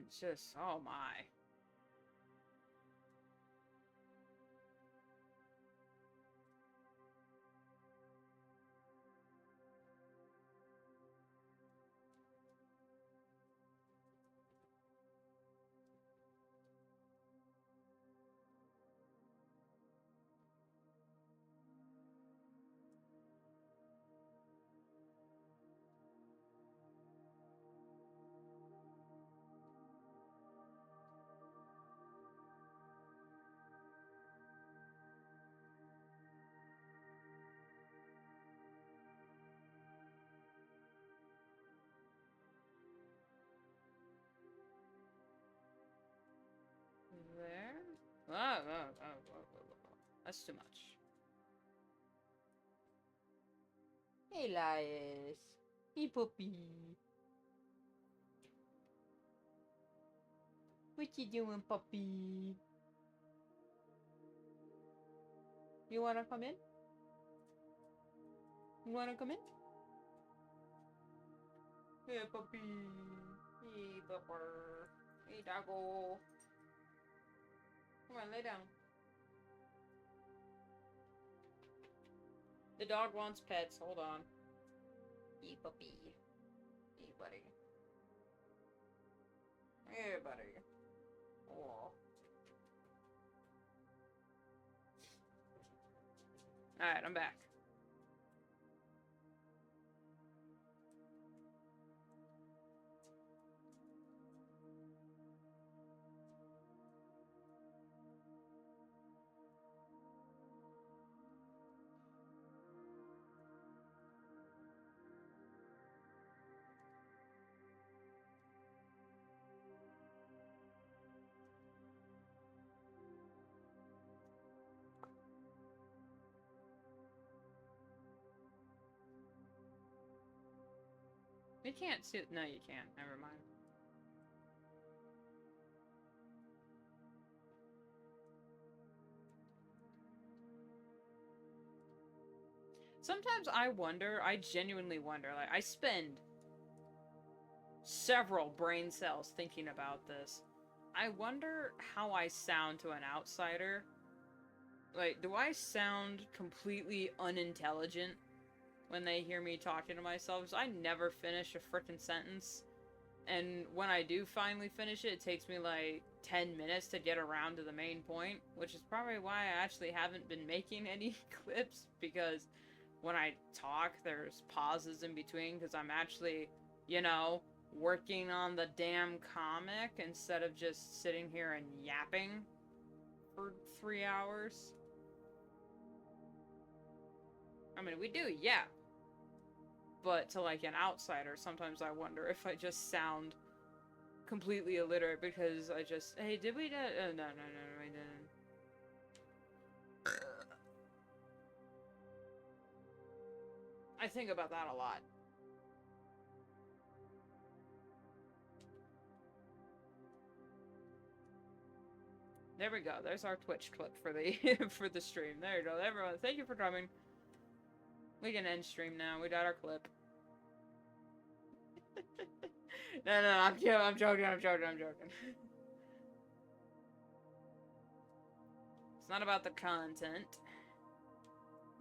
It's just, oh my. There? That's too much. Hey, Elias. Hey, puppy. What you doing, puppy? You wanna come in? You wanna come in? Hey, puppy. Hey, pupper. Hey, doggo. Come on, lay down. The dog wants pets. Hold on. Hey, puppy. Hey, buddy. Hey, buddy. Oh. Alright, I'm back. You can't see. No, you can't. Never mind. Sometimes I wonder, I genuinely wonder, like, I spend several brain cells thinking about this. I wonder how I sound to an outsider. Like, do I sound completely unintelligent when they hear me talking to myself? 'Cause I never finish a frickin' sentence. And when I do finally finish it, it takes me like 10 minutes to get around to the main point, which is probably why I actually haven't been making any clips, because when I talk, there's pauses in between because I'm actually, you know, working on the damn comic instead of just sitting here and yapping for 3 hours. I mean, we do yap, but to like an outsider, sometimes I wonder if I just sound completely illiterate because I just, hey, did we? No, no, we didn't. I think about that a lot. There we go. There's our Twitch clip for the for the stream. There you go. Everyone, thank you for coming. We can end stream now. We got our clip. No, I'm joking. It's not about the content.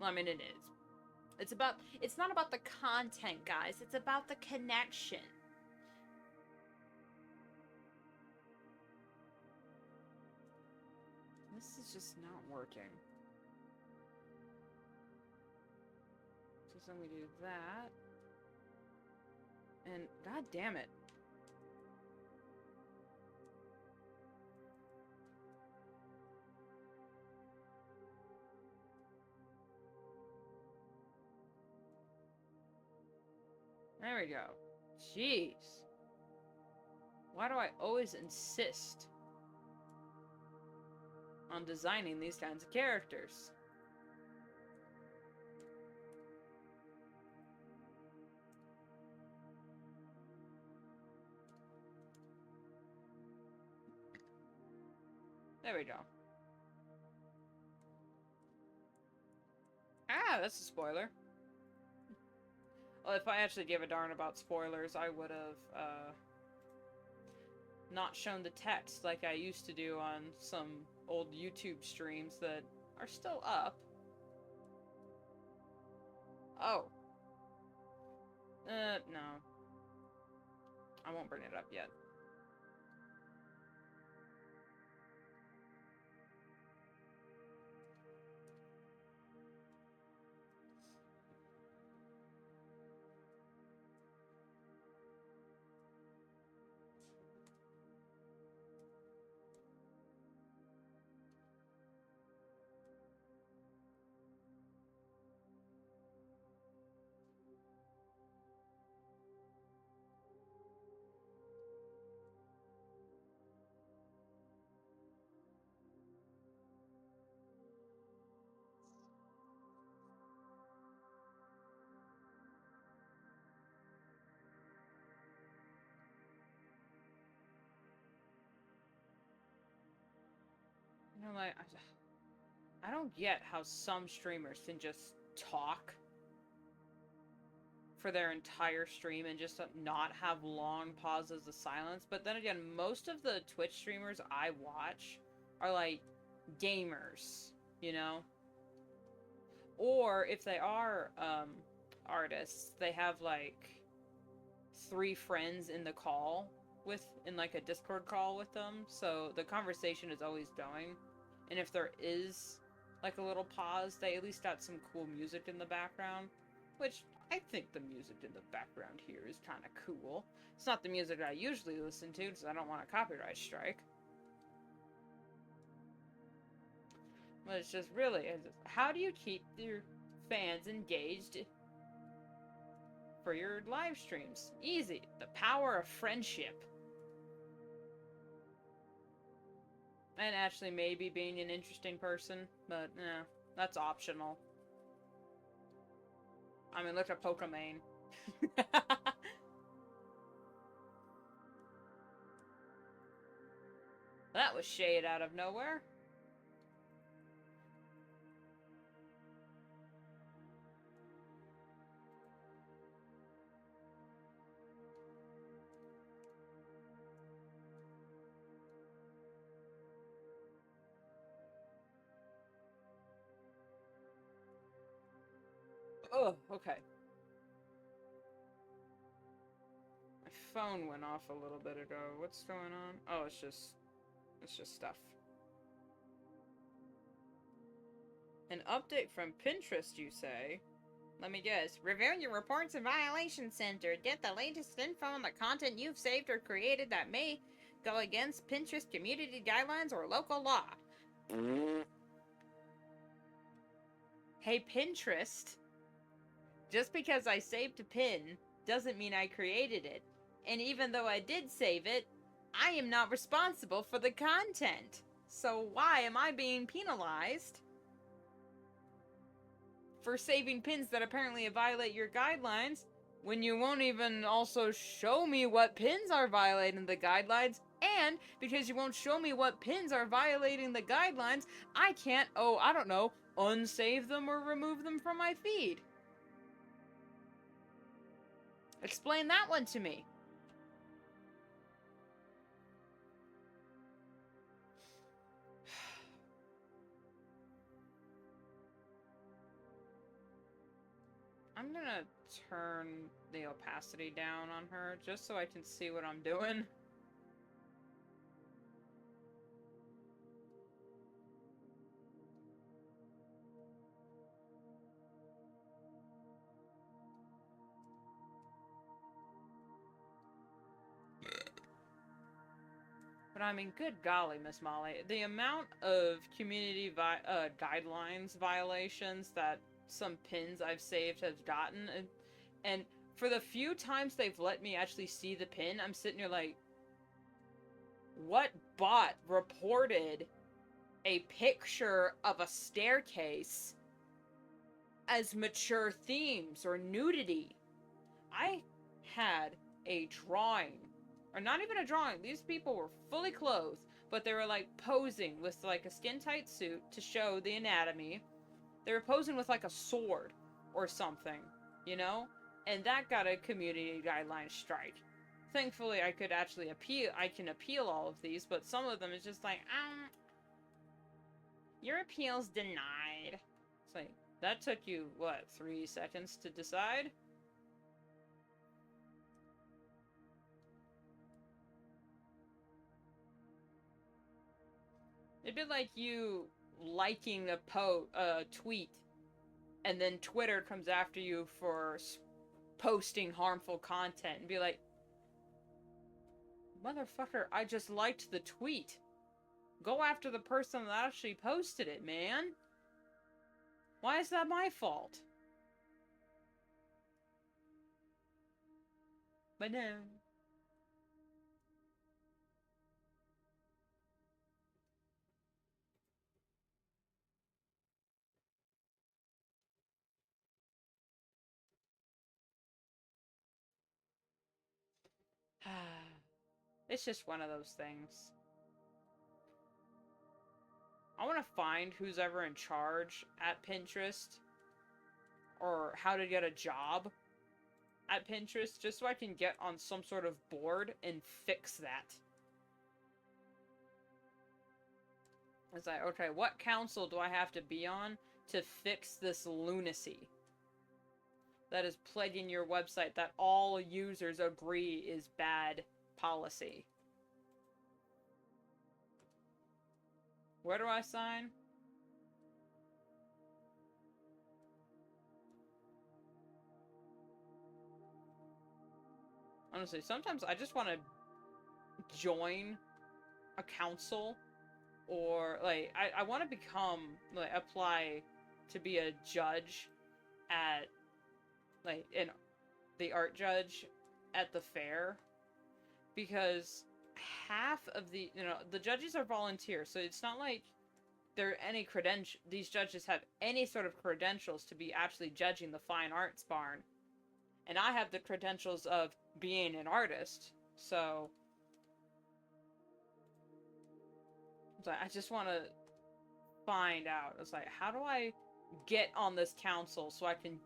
Well, I mean, it is. It's not about the content, guys. It's about the connection. This is just not working. So then we do that. And god damn it. There we go. Jeez. Why do I always insist on designing these kinds of characters? There we go. Ah, that's a spoiler. Well, if I actually gave a darn about spoilers, I would have, not shown the text like I used to do on some old YouTube streams that are still up. Oh. No. I won't bring it up yet. You know, like, I don't get how some streamers can just talk for their entire stream and just not have long pauses of silence. But then again, most of the Twitch streamers I watch are like gamers, you know? Or if they are artists, they have like 3 friends in the call in like a Discord call with them, so the conversation is always going. And if there is like a little pause, they at least got some cool music in the background, which I think the music in the background here is kind of cool. It's not the music I usually listen to because I don't want a copyright strike. But it's just really, how do you keep your fans engaged for your live streams? Easy. The power of friendship. And actually maybe being an interesting person, but yeah, that's optional. I mean, look at Pokemon. That was shade out of nowhere. Oh, okay. My phone went off a little bit ago. What's going on? Oh, it's just stuff. An update from Pinterest, you say? Let me guess. Review your reports and violations center. Get the latest info on the content you've saved or created that may go against Pinterest community guidelines or local law. Hey, Pinterest. Just because I saved a pin doesn't mean I created it. And even though I did save it, I am not responsible for the content. So why am I being penalized for saving pins that apparently violate your guidelines when you won't even also show me what pins are violating the guidelines? And because you won't show me what pins are violating the guidelines, I can't, I don't know, unsave them or remove them from my feed. Explain that one to me. I'm gonna turn the opacity down on her just so I can see what I'm doing. But I mean, good golly, Miss Molly, the amount of community guidelines violations that some pins I've saved have gotten, and for the few times they've let me actually see the pin, I'm sitting here like, what bot reported a picture of a staircase as mature themes or nudity? I had a drawing, or not even a drawing, these people were fully clothed, but they were like posing with like a skin tight suit to show the anatomy. They were posing with like a sword or something, you know? And that got a community guideline strike. Thankfully, I could actually appeal, I can appeal all of these, but some of them is just like, your appeal's denied. It's like, that took you, what, 3 seconds to decide? It'd be like you liking a tweet, and then Twitter comes after you for posting harmful content, and be like, motherfucker, I just liked the tweet. Go after the person that actually posted it, man. Why is that my fault? But no. It's just one of those things. I want to find who's ever in charge at Pinterest, or how to get a job at Pinterest, just so I can get on some sort of board and fix that. It's like, okay, what council do I have to be on to fix this lunacy that is plaguing your website that all users agree is bad policy? Where do I sign? Honestly, sometimes I just want to join a council, or like I want to become, like, apply to be a judge at, like, the art judge at the fair, because half of the, the judges are volunteers, so it's not like these judges have any sort of credentials to be actually judging the fine arts barn. And I have the credentials of being an artist, so I just want to find out. It's like, how do I get on this council so I can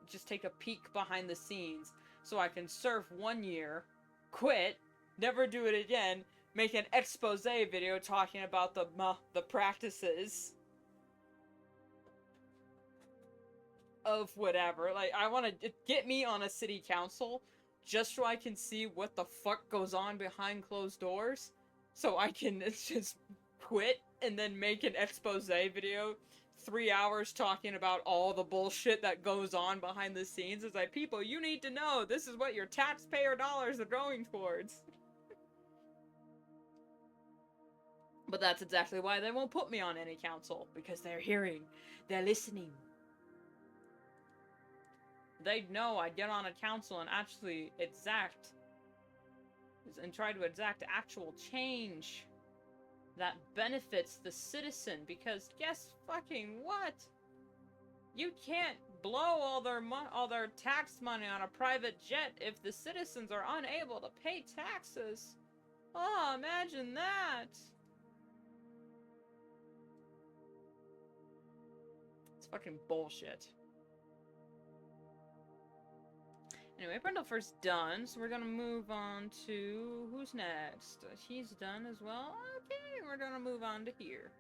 just take a peek behind the scenes, so I can serve 1 year, quit, never do it again, make an expose video talking about the practices of whatever. Like, I want to get me on a city council just so I can see what the fuck goes on behind closed doors, so I can just quit and then make an expose video 3 hours talking about all the bullshit that goes on behind the scenes. It's like, people, you need to know this is what your taxpayer dollars are going towards. But that's exactly why they won't put me on any council, because they're hearing, they're listening. They'd know I'd get on a council and actually try to exact actual change that benefits the citizen, because guess fucking what? You can't blow all their tax money on a private jet if the citizens are unable to pay taxes. Oh, imagine that. It's fucking bullshit. Anyway, Brindlefor's done, so we're gonna move on to... who's next? He's done as well? Okay, we're gonna move on to here.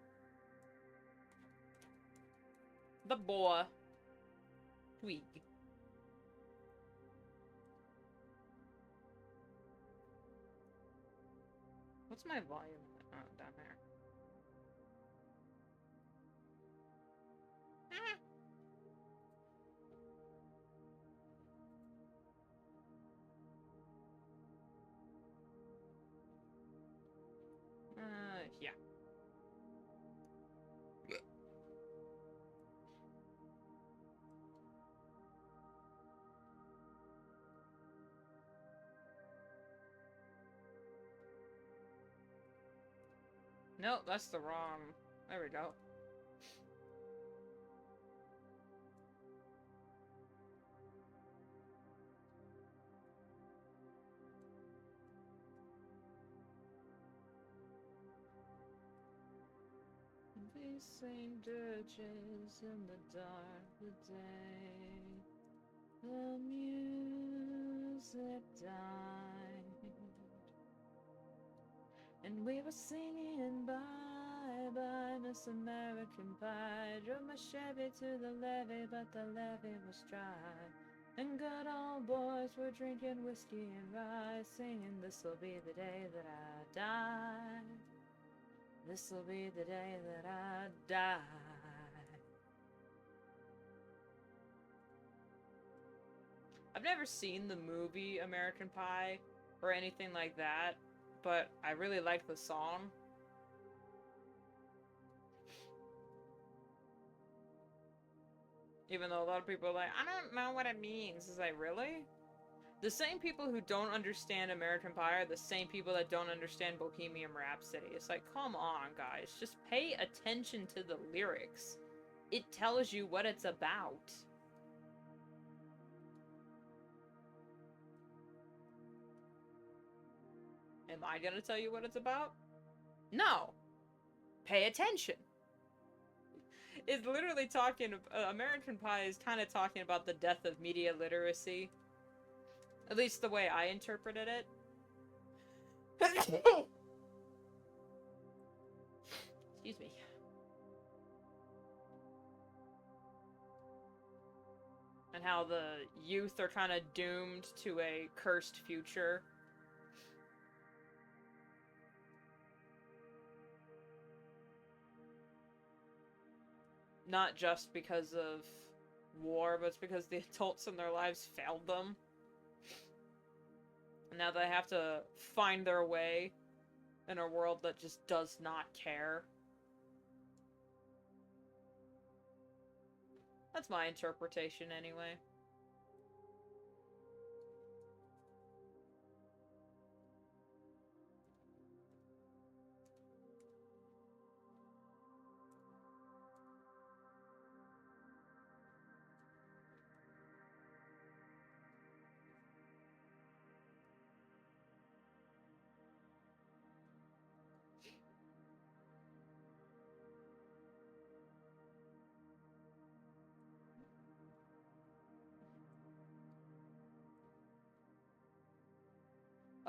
The boy. Twig. What's my volume? Oh, down there. Yeah. No, that's the wrong... There we go. These same dirges in the dark of the day, the music died, and we were singing bye bye Miss American Pie. Drove my Chevy to the levee, but the levee was dry, and good old boys were drinking whiskey and rye, singing this'll be the day that I die. This'll be the day that I die. I've never seen the movie American Pie or anything like that, but I really like the song. Even though a lot of people are like, I don't know what it means. It's like, really? The same people who don't understand American Pie are the same people that don't understand Bohemian Rhapsody. It's like, come on, guys. Just pay attention to the lyrics. It tells you what it's about. Am I gonna tell you what it's about? No. Pay attention. It's literally talking... American Pie is kind of talking about the death of media literacy. At least the way I interpreted it. Excuse me. And how the youth are kind of doomed to a cursed future. Not just because of war, but it's because the adults in their lives failed them. And now they have to find their way in a world that just does not care. That's my interpretation anyway.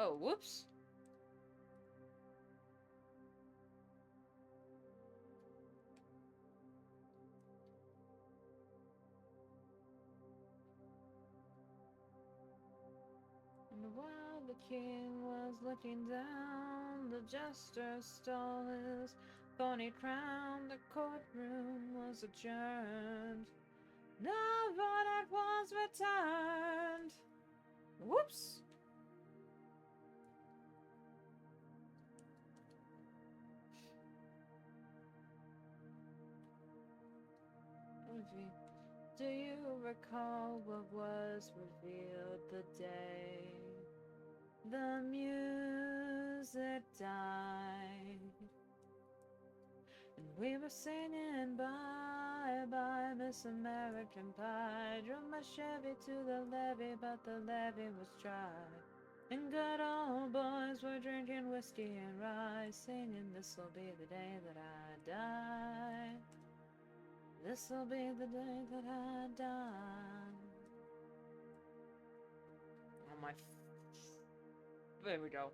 Oh, whoops. And while the king was looking down, the jester stole his thorny crown, the courtroom was adjourned. The verdict was returned. Whoops. Do you recall what was revealed the day the music died? And we were singing bye bye, Miss American Pie. Drove my Chevy to the levee, but the levee was dry. And good old boys were drinking whiskey and rye, singing, this'll be the day that I die. This'll be the day that I die. Oh my... There we go.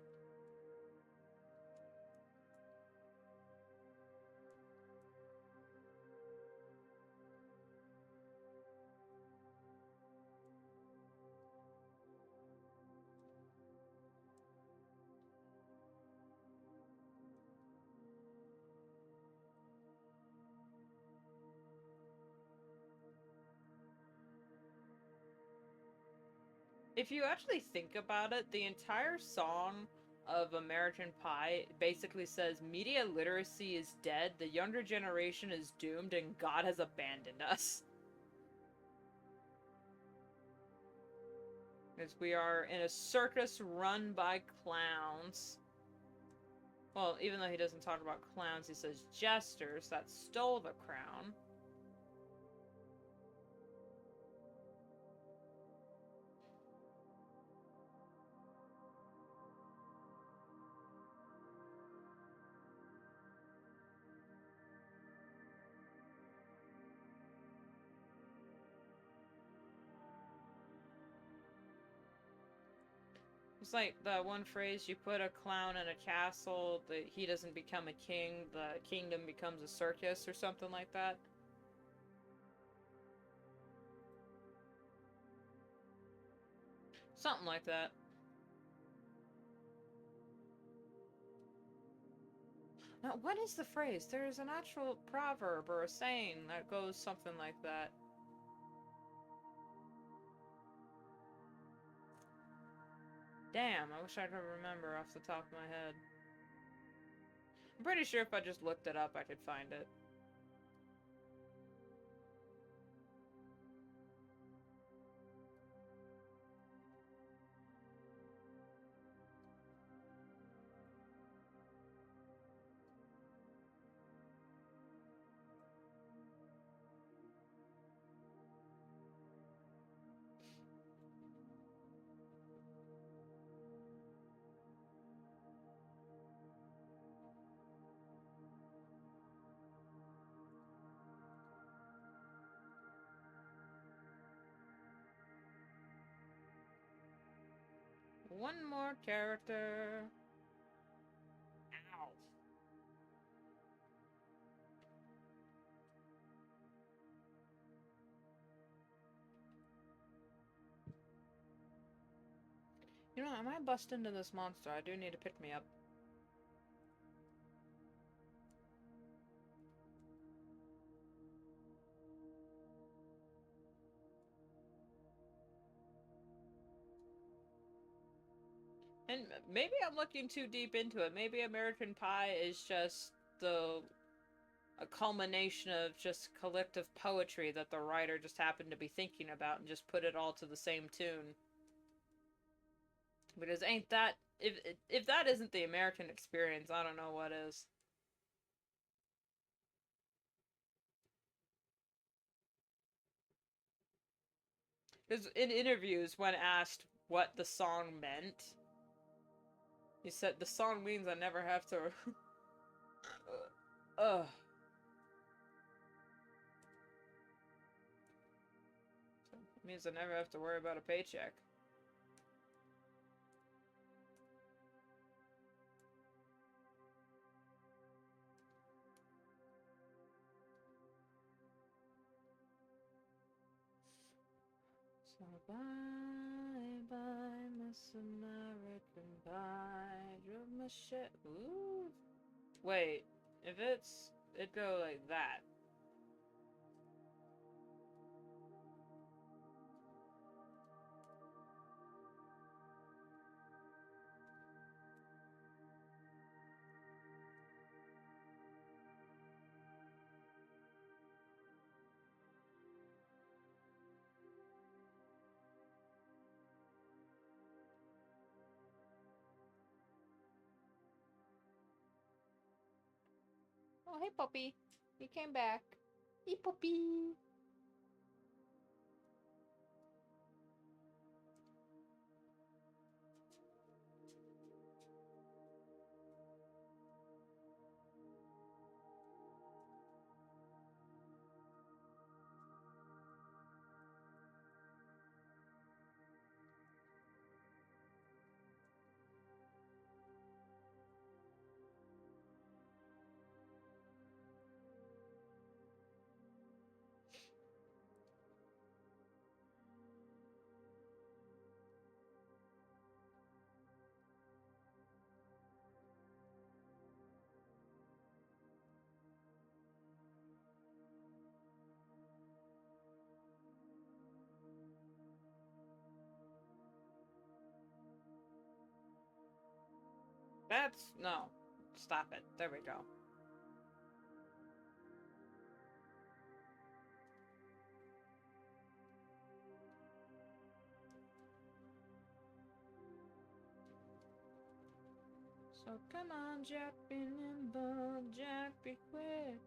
If you actually think about it, the entire song of American Pie basically says media literacy is dead, the younger generation is doomed, and God has abandoned us. Because we are in a circus run by clowns. Well, even though he doesn't talk about clowns, he says jesters that stole the crown. It's like that one phrase, you put a clown in a castle, he doesn't become a king, the kingdom becomes a circus, or something like that. Something like that. Now, what is the phrase? There is an actual proverb or a saying that goes something like that. Damn, I wish I could remember off the top of my head. I'm pretty sure if I just looked it up, I could find it. One more character. Ow. You know, I might bust into this monster. I do need to pick me up. And maybe I'm looking too deep into it. Maybe American Pie is just a culmination of just collective poetry that the writer just happened to be thinking about and just put it all to the same tune. Because ain't that... If that isn't the American experience, I don't know what is. Because in interviews, when asked what the song meant, he said, the song means I never have to... Ugh. It means I never have to worry about a paycheck. So bye bye, Miss American Pie. Drove my shit. Ooh. Wait. If it'd go like that. Oh, hey, puppy. You came back. Hey, puppy. That's... no. Stop it. There we go. So come on, Jack, be nimble, Jack, be quick.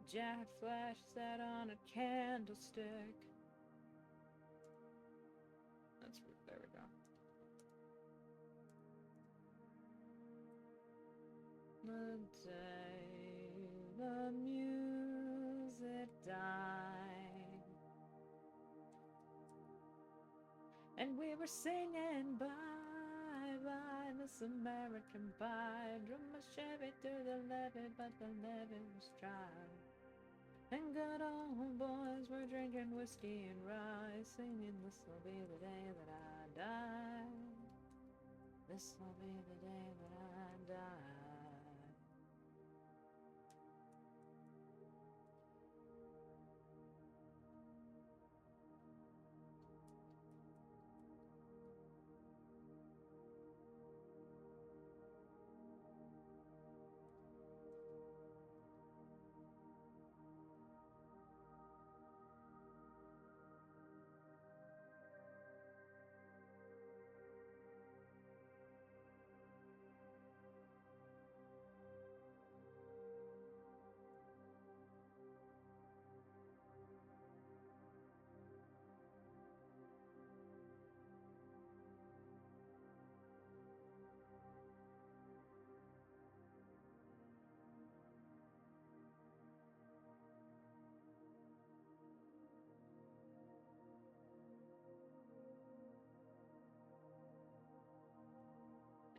Jack, flash that on a candlestick. That's... there we go. The day the music died, and we were singing bye bye this American pie. Drove my Chevy through the levee, but the levee was dry. And good old boys were drinking whiskey and rye, singing this'll be the day that I die. This'll be the day that I die.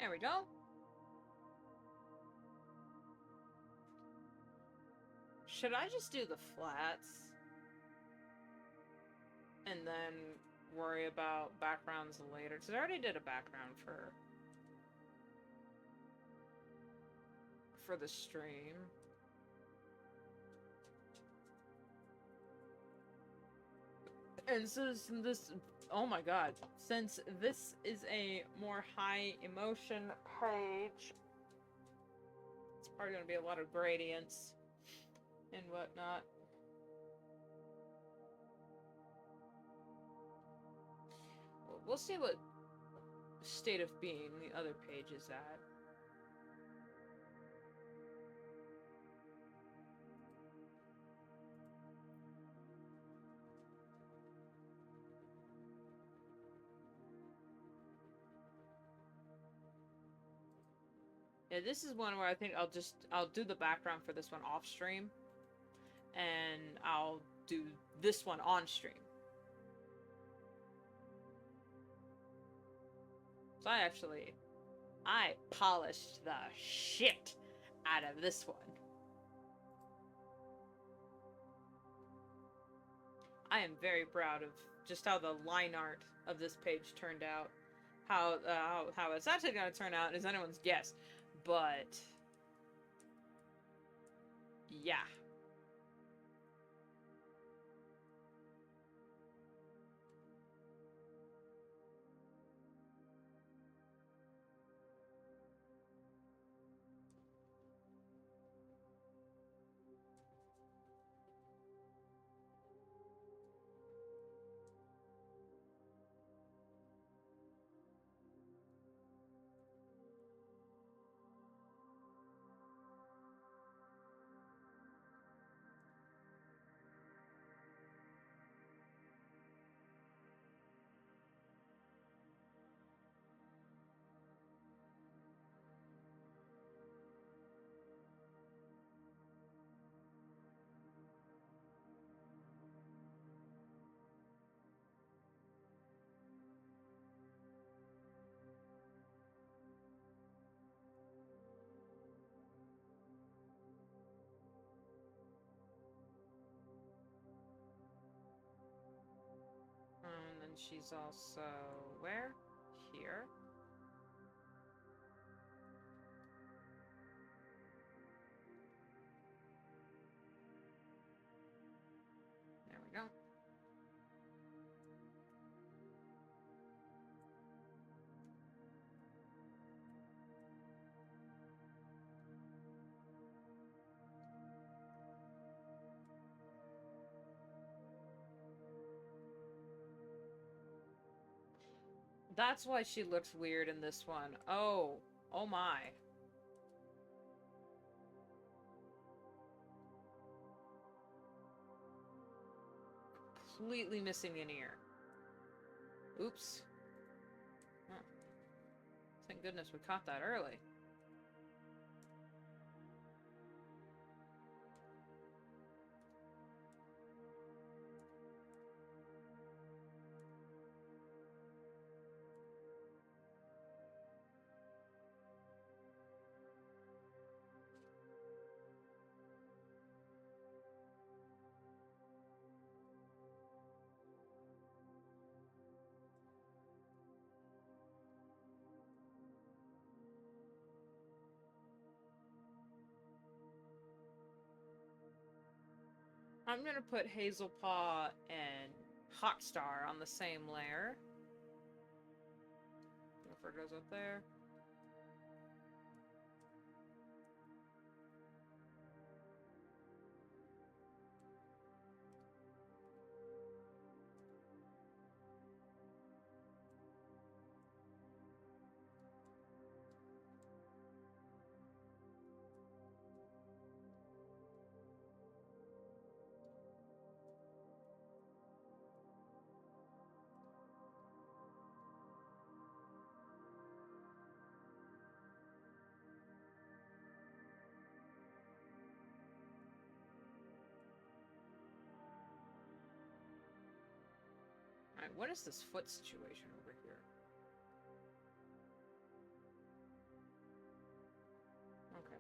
There we go. Should I just do the flats? And then worry about backgrounds later? Because I already did a background for the stream. And so this, oh my god, since this is a more high emotion page, it's probably going to be a lot of gradients and whatnot. We'll see what state of being the other page is at. Yeah, this is one where I think I'll do the background for this one off stream, and I'll do this one on stream. So I polished the shit out of this one. I am very proud of just how the line art of this page turned out. How it's actually going to turn out is anyone's guess, but Yeah. And then she's also where? Here. There we go. That's why she looks weird in this one. Oh. Oh my. Completely missing an ear. Oops. Huh. Thank goodness we caught that early. I'm gonna put Hazelpaw and Hawkstar on the same layer. Gopher goes up there. Alright, what is this foot situation over here? Okay.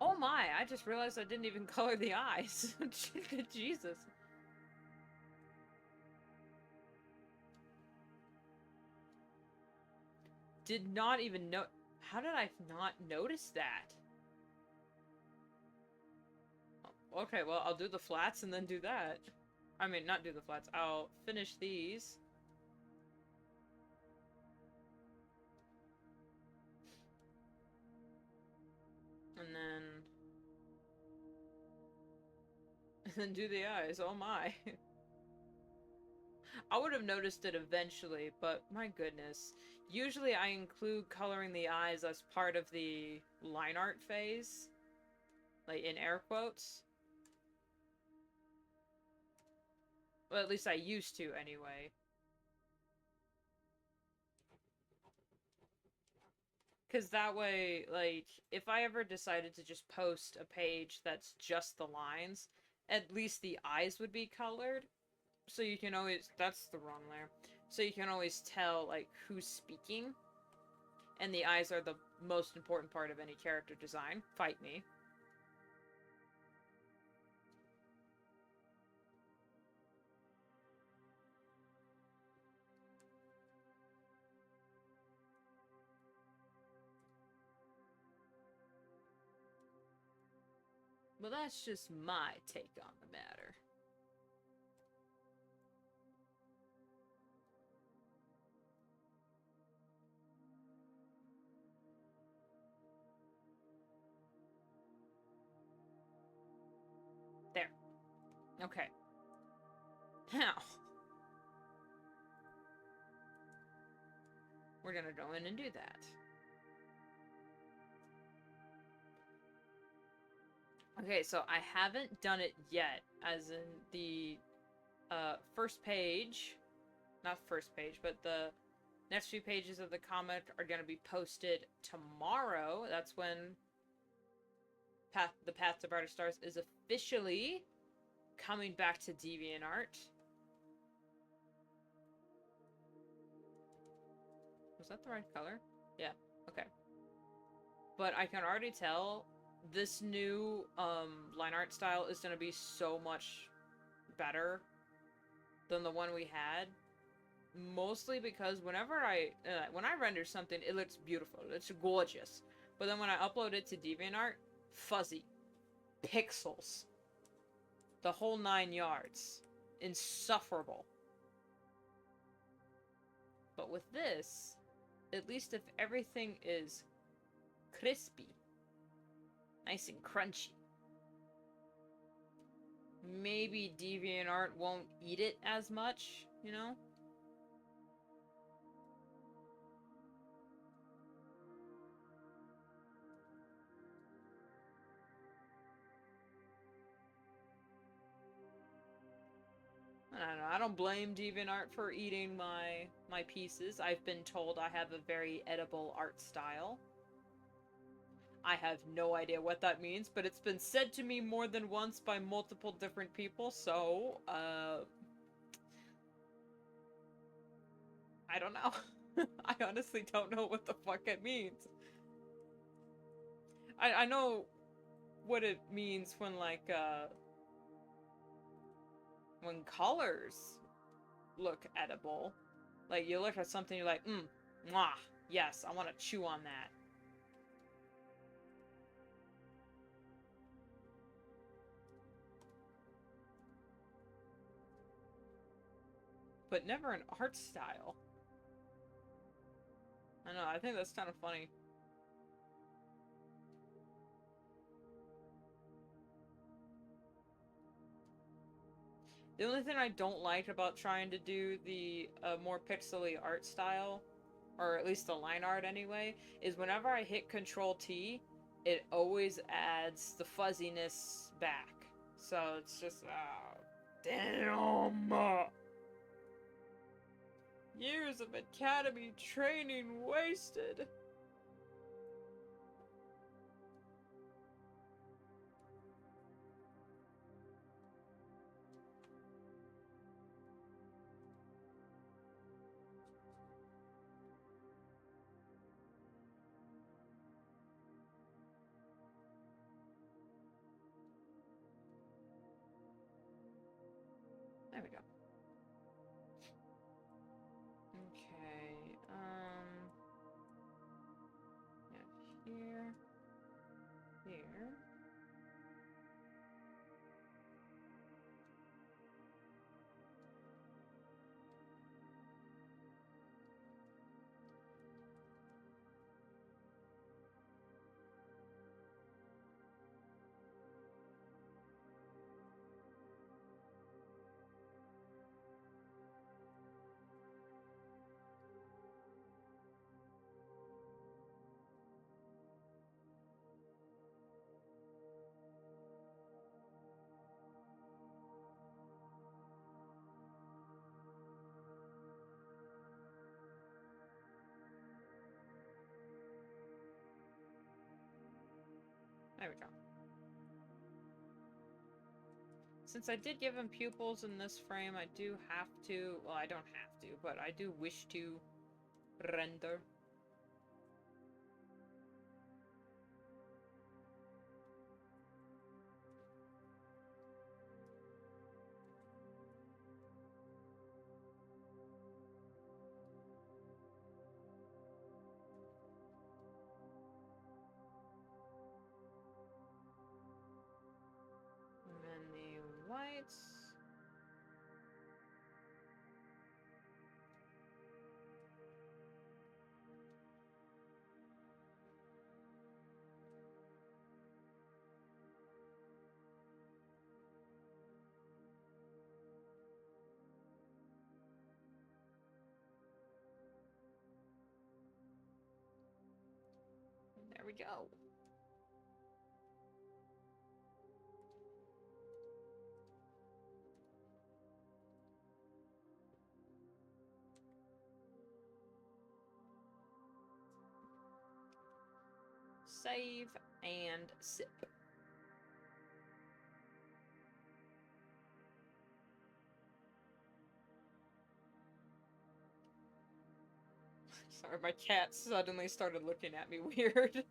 Oh my, I just realized I didn't even color the eyes. Jesus. Did not even know. How did I not notice that? Okay, well, I'll do the flats and then do that. I mean, not do the flats. I'll finish these. And then... And then do the eyes. Oh my. I would have noticed it eventually, but my goodness. Usually I include coloring the eyes as part of the line art phase. Like, in air quotes. Well, at least I used to, anyway. Because that way, like, if I ever decided to just post a page that's just the lines, at least the eyes would be colored. So you can always... That's the wrong layer. So you can always tell, like, who's speaking. And the eyes are the most important part of any character design. Fight me. Well, that's just my take on the matter. There. Okay. Now, we're gonna go in and do that. Okay, so I haven't done it yet, as in the first page, not first page, but the next few pages of the comic are going to be posted tomorrow. That's when the Path to Brighter Stars is officially coming back to DeviantArt. Was that the right color? Yeah, okay. But I can already tell this new line art style is going to be so much better than the one we had. Mostly because whenever when I render something, it looks beautiful. It's gorgeous. But then when I upload it to DeviantArt, fuzzy. Pixels. The whole 9 yards. Insufferable. But with this, at least if everything is crispy, nice and crunchy, maybe DeviantArt won't eat it as much, you know? I don't know. I don't blame DeviantArt for eating my pieces. I've been told I have a very edible art style. I have no idea what that means, but it's been said to me more than once by multiple different people, so, I don't know. I honestly don't know what the fuck it means. I know what it means when, like, when colors look edible. Like, you look at something, you're like, mwah, yes, I want to chew on that. But never an art style. I know, I think that's kind of funny. The only thing I don't like about trying to do the more pixely art style, or at least the line art anyway, is whenever I hit Control T, it always adds the fuzziness back. So it's just, damn! Years of academy training wasted! There we go. Okay, There we go. Since I did give him pupils in this frame, I do have to... Well, I don't have to, but I do wish to render. And then the lights. And there we go. Save and sip. Sorry, my cat suddenly started looking at me weird.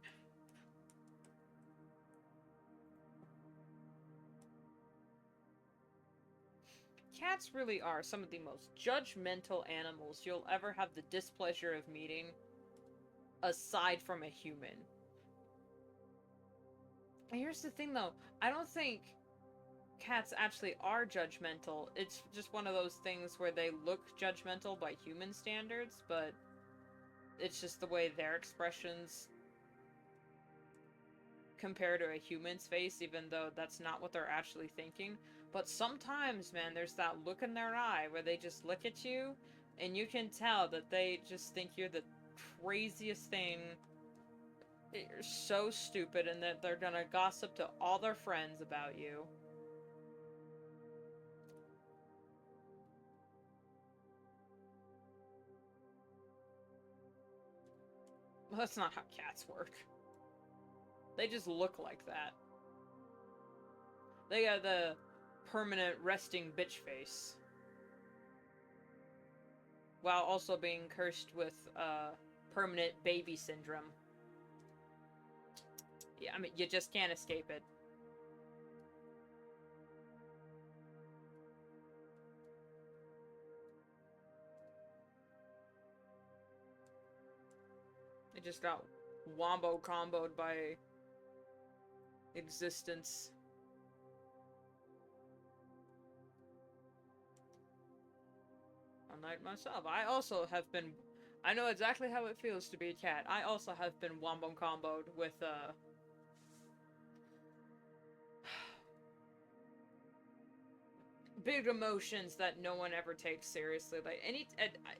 Cats really are some of the most judgmental animals you'll ever have the displeasure of meeting, aside from a human. And here's the thing though, I don't think cats actually are judgmental. It's just one of those things where they look judgmental by human standards, but it's just the way their expressions compare to a human's face, even though that's not what they're actually thinking. But sometimes, man, there's that look in their eye where they just look at you, and you can tell that they just think you're the craziest thing. You're so stupid, and that they're gonna gossip to all their friends about you. Well, that's not how cats work. They just look like that. They got the permanent resting bitch face. While also being cursed with permanent baby syndrome. Yeah, I mean, you just can't escape it. They just got wombo-comboed by existence. Unlike myself, I also have been... I know exactly how it feels to be a cat. I also have been wombo-comboed with, big emotions that no one ever takes seriously. Like,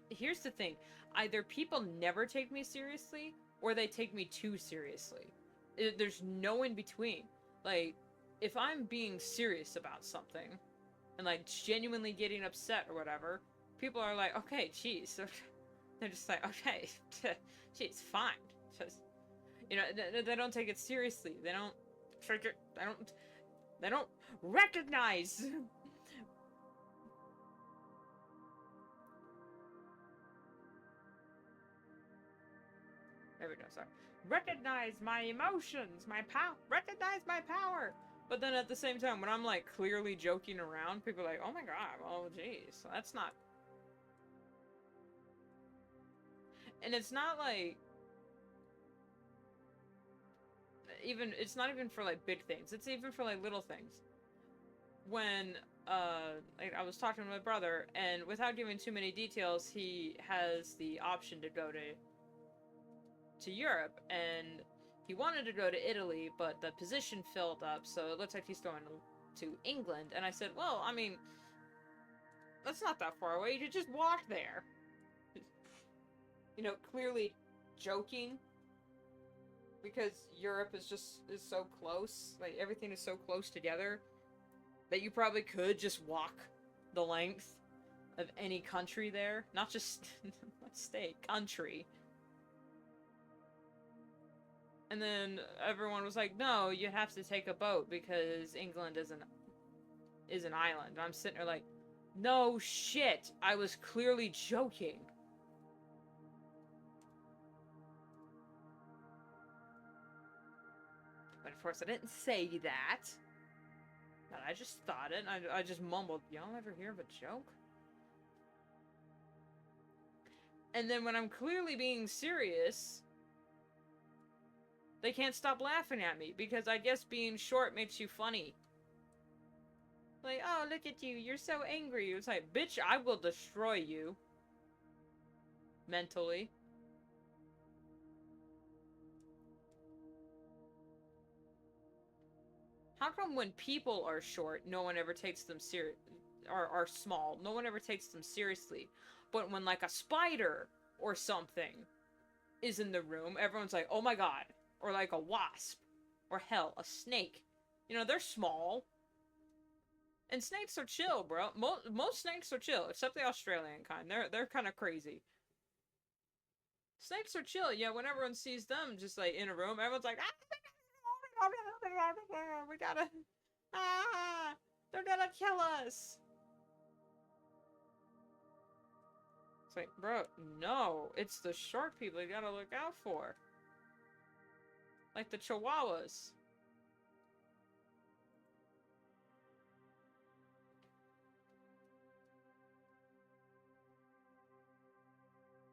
here's the thing. Either people never take me seriously, or they take me too seriously. There's no in between. Like, if I'm being serious about something, and, like, genuinely getting upset or whatever, people are like, okay, geez. They're just like, okay, geez, fine. Just, you know, they don't take it seriously. They don't take it, they don't recognize. There we go, sorry. Recognize my emotions, my power. Recognize my power. But then at the same time, when I'm, like, clearly joking around, people are like, oh my god, oh jeez, that's not... And it's not, like... It's not even for, like, big things. It's even for, like, little things. When, like, I was talking to my brother, and without giving too many details, he has the option to go to Europe, and he wanted to go to Italy, but the position filled up, so it looks like he's going to England. And I said, well, I mean, that's not that far away. You could just walk there. You know, clearly joking, because Europe is so close. Like, everything is so close together that you probably could just walk the length of any country there. Not just state, country. And then everyone was like, no, you have to take a boat because England is an island. And I'm sitting there like, no shit, I was clearly joking. But of course I didn't say that. But I just thought it, and I just mumbled, y'all ever hear of a joke? And then when I'm clearly being serious, they can't stop laughing at me, because I guess being short makes you funny. Like, oh, look at you, you're so angry. It's like, bitch, I will destroy you. Mentally. How come when people are short, no one ever takes them serious, or are small, no one ever takes them seriously? But when, like, a spider or something is in the room, everyone's like, oh my god. Or like a wasp. Or hell, a snake. You know, they're small. And snakes are chill, bro. Most snakes are chill, except the Australian kind. They're kind of crazy. Snakes are chill. Yeah, when everyone sees them just like in a room, everyone's like, we gotta, they're gonna kill us. It's like, bro, no, it's the short people you gotta look out for. Like the chihuahuas.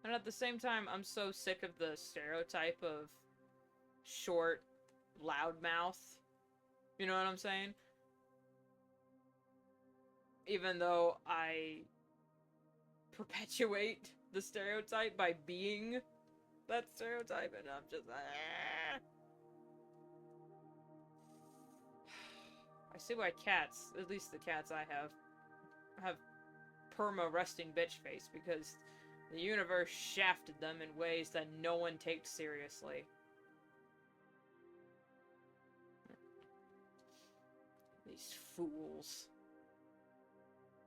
And at the same time, I'm so sick of the stereotype of short, loudmouth. You know what I'm saying? Even though I perpetuate the stereotype by being that stereotype, and I'm just I see why cats, at least the cats I have perma resting bitch face, because the universe shafted them in ways that no one takes seriously. These fools.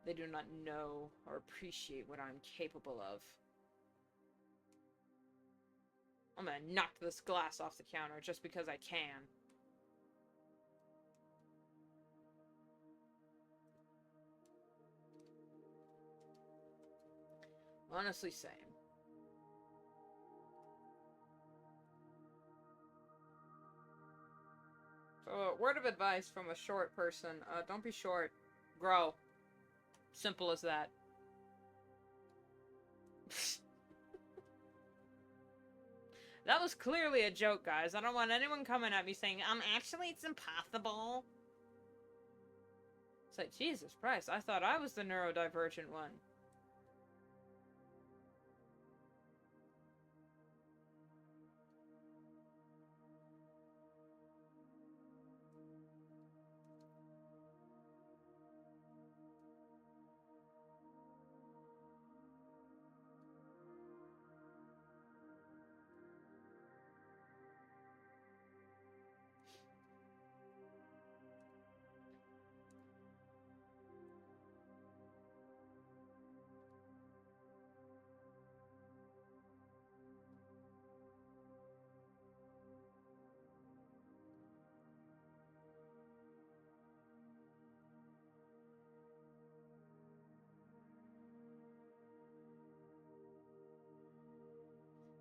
They do not know or appreciate what I'm capable of. I'm gonna knock this glass off the counter just because I can. Honestly, same. So, word of advice from a short person. Don't be short. Grow. Simple as that. That was clearly a joke, guys. I don't want anyone coming at me saying, actually, it's impossible. It's like, Jesus Christ, I thought I was the neurodivergent one.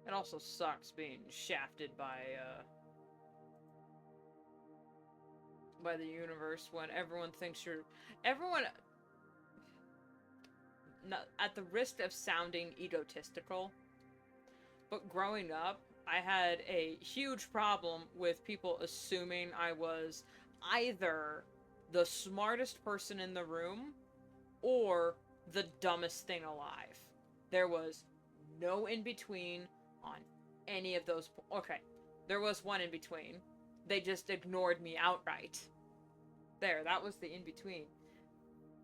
It also sucks being shafted by the universe when everyone thinks you're... Everyone... Not, at the risk of sounding egotistical, but growing up, I had a huge problem with people assuming I was either the smartest person in the room or the dumbest thing alive. There was no in-between on any of those... Okay, there was one in-between. They just ignored me outright. There, that was the in-between.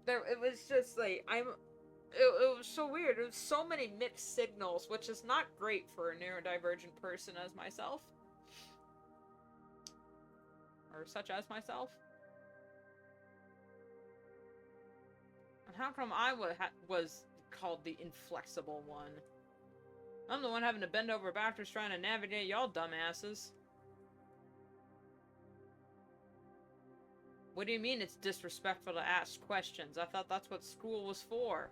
It was just like, it was so weird. It was so many mixed signals, which is not great for a neurodivergent person as myself. Or such as myself. And how come I was called the inflexible one? I'm the one having to bend over backwards trying to navigate y'all dumbasses. What do you mean it's disrespectful to ask questions? I thought that's what school was for.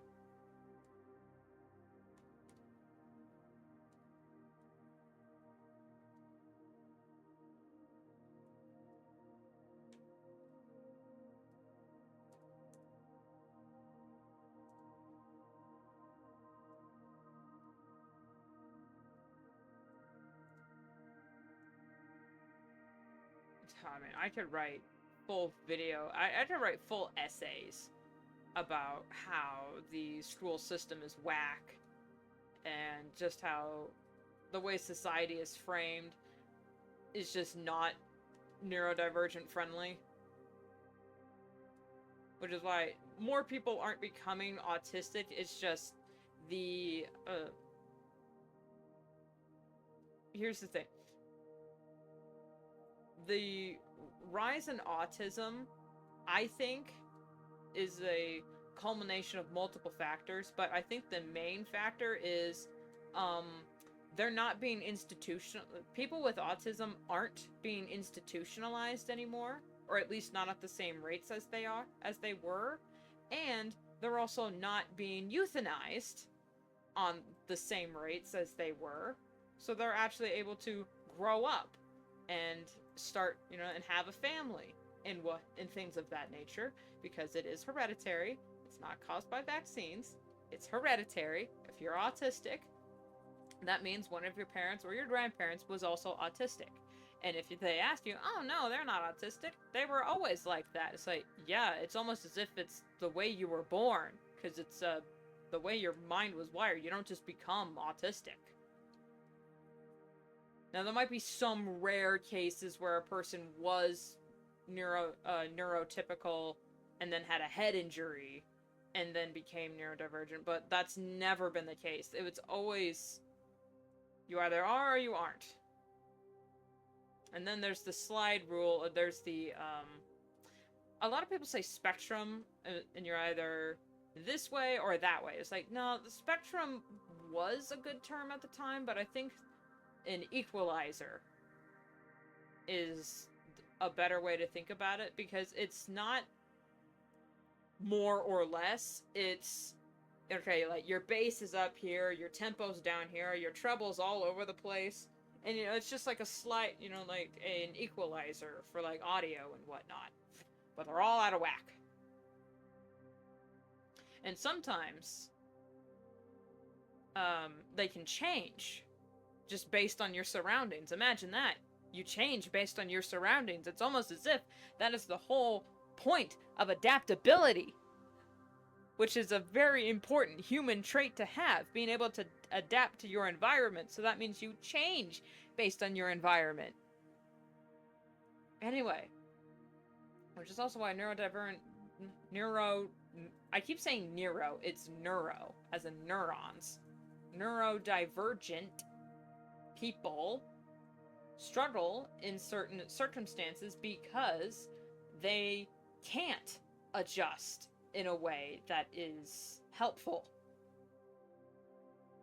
I mean, I could write full video. I could write full essays about how the school system is whack and just how the way society is framed is just not neurodivergent friendly. Which is why more people aren't becoming autistic. It's just the, here's the thing. The rise in autism, I think, is a culmination of multiple factors, but I think the main factor is, they're not being people with autism aren't being institutionalized anymore, or at least not at the same rates as they were, and they're also not being euthanized on the same rates as they were, so they're actually able to grow up and start, and have a family and things of that nature, because it is hereditary. It's not caused by vaccines. It's hereditary. If you're autistic, that means one of your parents or your grandparents was also autistic. And if they ask you, oh no, they're not autistic, they were always like that. It's like, yeah, it's almost as if it's the way you were born, because it's the way your mind was wired. You don't just become autistic. Now, there might be some rare cases where a person was neurotypical and then had a head injury and then became neurodivergent, but that's never been the case. It was always, you either are or you aren't. And then there's the slide rule, there's the, a lot of people say spectrum, and you're either this way or that way. It's like, no, the spectrum was a good term at the time, but I think an equalizer is a better way to think about it, because it's not more or less. It's, okay, like, your bass is up here, your tempo's down here, your treble's all over the place, and, it's just like a slight, like an equalizer for, like, audio and whatnot. But they're all out of whack. And sometimes, they can change just based on your surroundings. Imagine that. You change based on your surroundings. It's almost as if that is the whole point of adaptability, which is a very important human trait to have, being able to adapt to your environment. So that means you change based on your environment. Anyway, which is also why I keep saying neuro, it's neuro, as in neurons. Neurodivergent people struggle in certain circumstances because they can't adjust in a way that is helpful.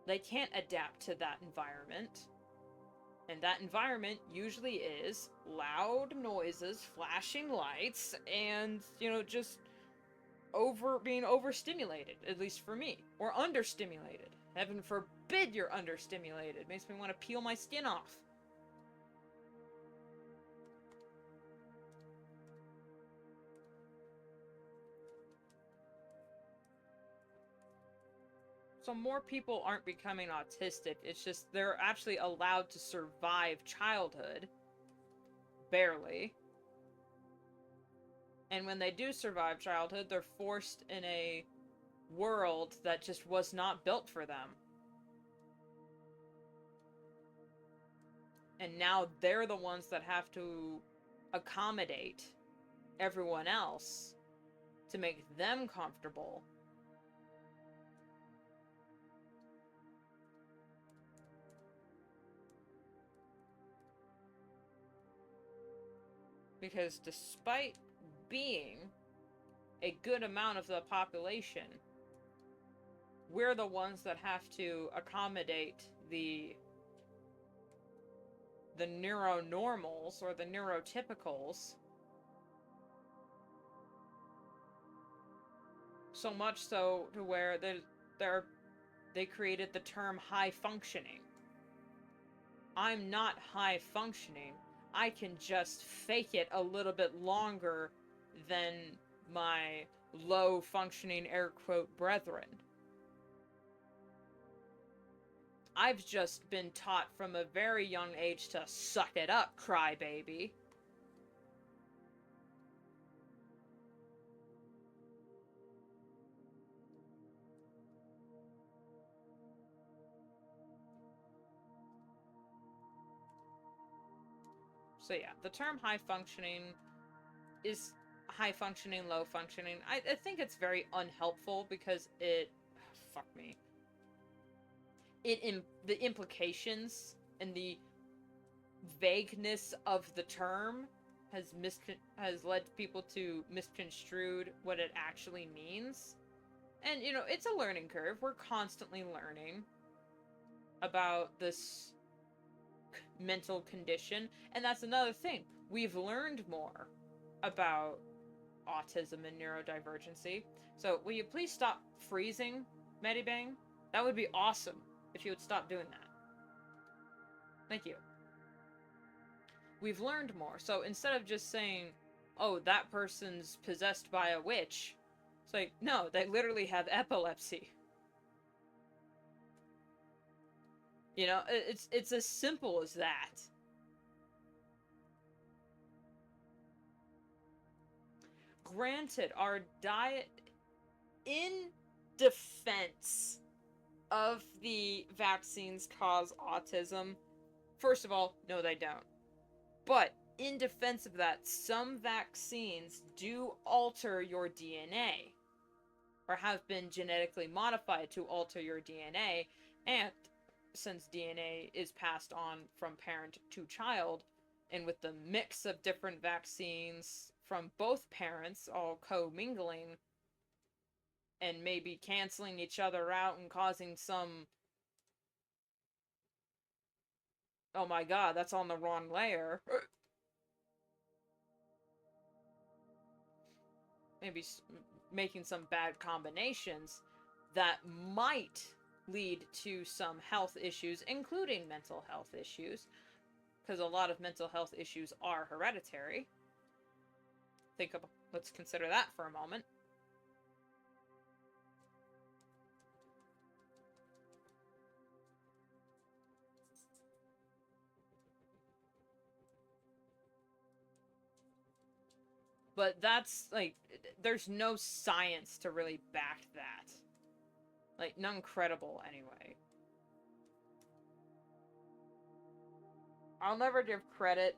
They can't adapt to that environment. And that environment usually is loud noises, flashing lights, and, just being overstimulated, at least for me. Or understimulated. Heaven forbid you're understimulated. It makes me want to peel my skin off. So more people aren't becoming autistic. It's just they're actually allowed to survive childhood. Barely. And when they do survive childhood, they're forced in a world that just was not built for them. And now they're the ones that have to accommodate everyone else to make them comfortable. Because despite being a good amount of the population, we're the ones that have to accommodate the neuronormals or the neurotypicals So much so to where they created the term high functioning. I'm not high functioning. I can just fake it a little bit longer than my low functioning air quote brethren. I've just been taught from a very young age to suck it up, crybaby. So yeah, the term high functioning is high functioning, low functioning. I think it's very unhelpful because it... fuck me. The implications and the vagueness of the term has led people to misconstrue what it actually means. And, you know, it's a learning curve. We're constantly learning about this mental condition. And that's another thing. We've learned more about autism and neurodivergency. So, will you please stop freezing, MediBang? That would be awesome if you would stop doing that. Thank you. We've learned more. So instead of just saying, oh, that person's possessed by a witch, it's like, no, they literally have epilepsy. You know, it's as simple as that. Granted, our diet, in defense of the vaccines cause autism, first of all, no they don't. But in defense of that, some vaccines do alter your DNA, or have been genetically modified to alter your DNA, and since DNA is passed on from parent to child, and with the mix of different vaccines from both parents all co-mingling, and maybe canceling each other out and causing some... oh my god, that's on the wrong layer. Maybe making some bad combinations that might lead to some health issues, including mental health issues, because a lot of mental health issues are hereditary. Let's consider that for a moment. But that's, like, there's no science to really back that. Like, none credible, anyway. I'll never give credit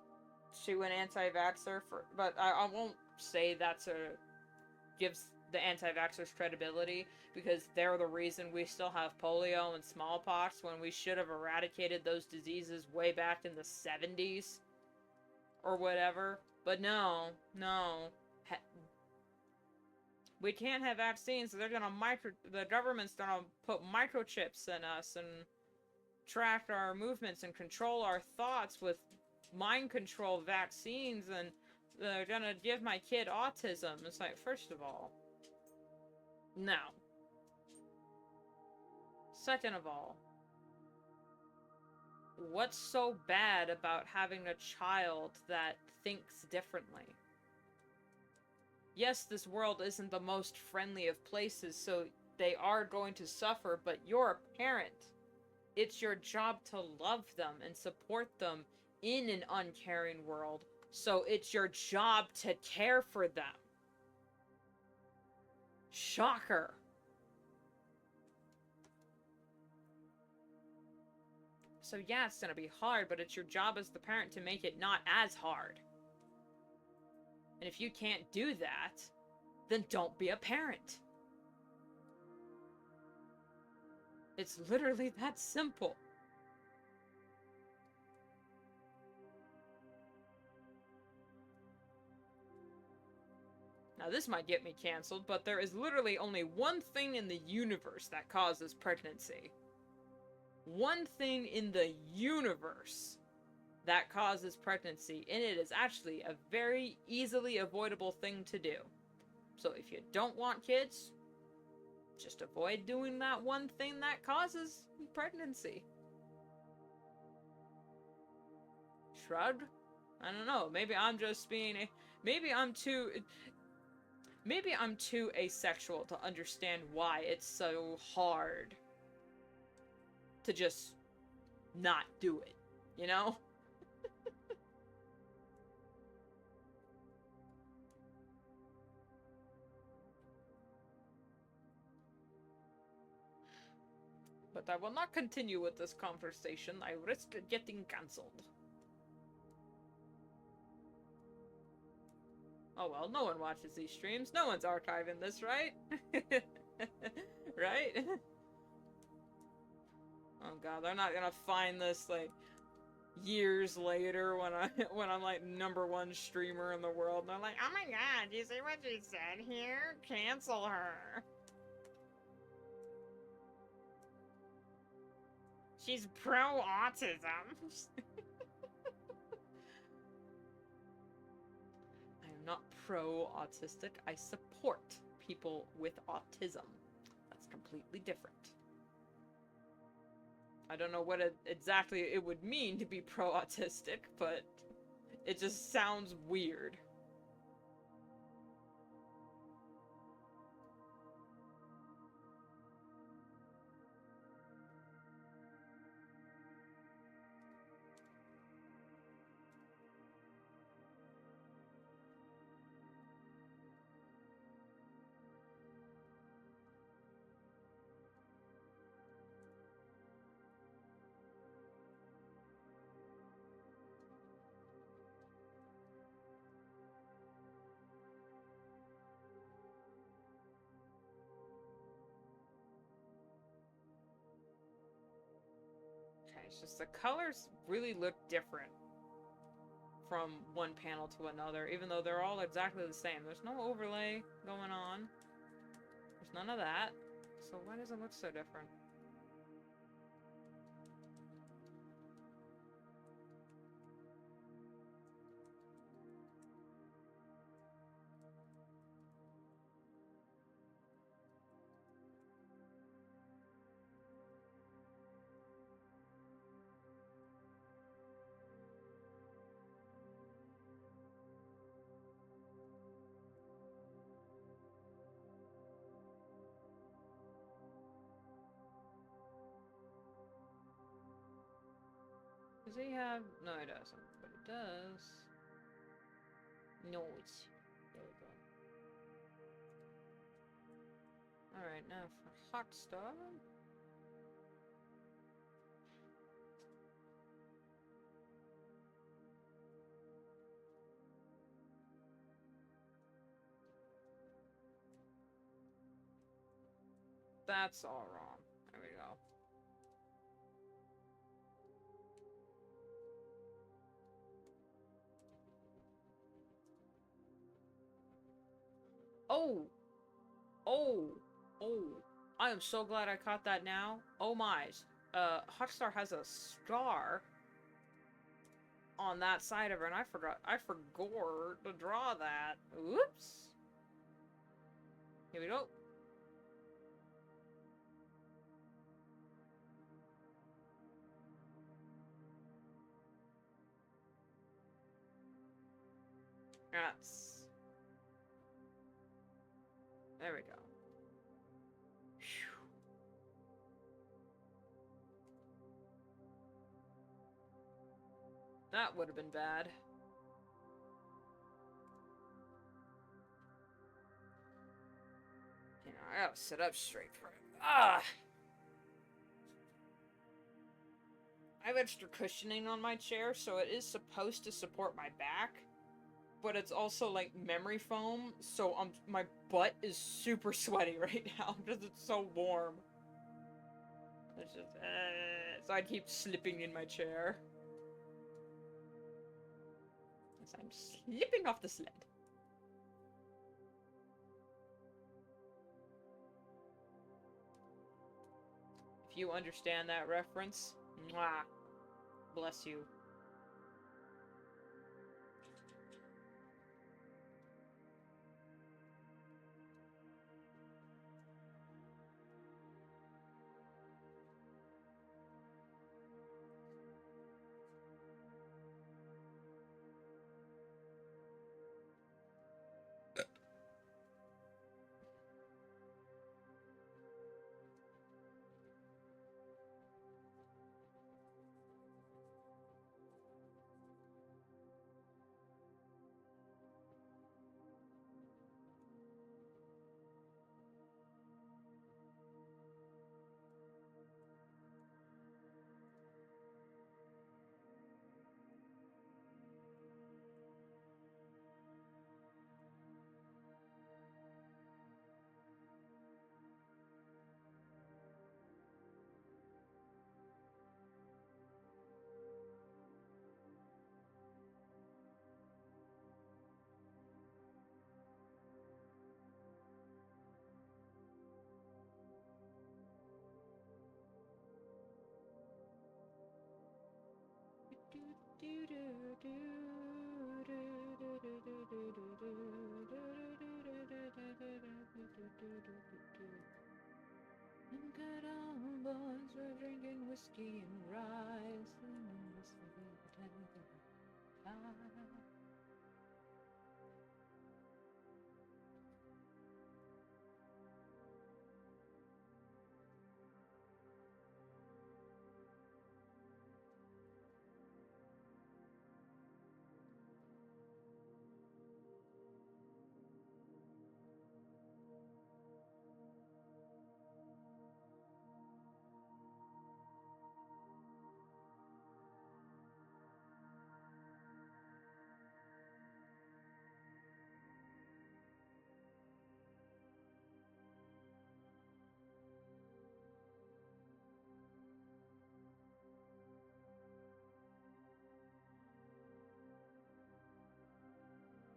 to an anti-vaxxer but I won't say gives the anti-vaxxers credibility, because they're the reason we still have polio and smallpox when we should have eradicated those diseases way back in the 70s. Or whatever. But no. We can't have vaccines, so they're gonna the government's gonna put microchips in us and track our movements and control our thoughts with mind control vaccines, and they're gonna give my kid autism. It's like, first of all, no. Second of all, what's so bad about having a child that thinks differently? Yes, this world isn't the most friendly of places, so they are going to suffer, but you're a parent. It's your job to love them and support them in an uncaring world, so it's your job to care for them. Shocker. So yeah, it's gonna be hard, but it's your job as the parent to make it not as hard. And if you can't do that, then don't be a parent. It's literally that simple. Now this might get me canceled, but there is literally only one thing in the universe that causes pregnancy. One thing in the universe that causes pregnancy, and it is actually a very easily avoidable thing to do. So if you don't want kids, Just avoid doing that one thing that causes pregnancy. Shrug? I don't know. Maybe I'm just being maybe I'm too asexual to understand why it's so hard to just not do it, you know? But I will not continue with this conversation. I risk getting cancelled. Oh well, no one watches these streams. No one's archiving this, right? Right? Oh god, they're not gonna find this, like, years later when I'm like #1 streamer in the world, and they're like, oh my god, do you see what she said here? Cancel her. She's pro-autism. I am not pro-autistic. I support people with autism. That's completely different. I don't know what exactly it would mean to be pro-autistic, but it just sounds weird. It's just the colors really look different from one panel to another, even though they're all exactly the same. There's no overlay going on. There's none of that. So why does it look so different? Does he have... No, he doesn't. But it does... Noise. There we go. Alright, now for Hotstar. That's all wrong. There we go. Oh! Oh! Oh! I am so glad I caught that now. Oh my. Hotstar has a star on that side of her, and I forgot to draw that. Oops! Here we go. That's... There we go. Whew. That would have been bad. You know, I gotta sit up straight for it. Ah! I have extra cushioning on my chair, so it is supposed to support my back. But it's also like memory foam, so my butt is super sweaty right now because it's so warm. It's just, so I keep slipping in my chair. As I'm slipping off the sled. If you understand that reference, mwah, bless you. Good old boys were drinking whiskey and rye, singing this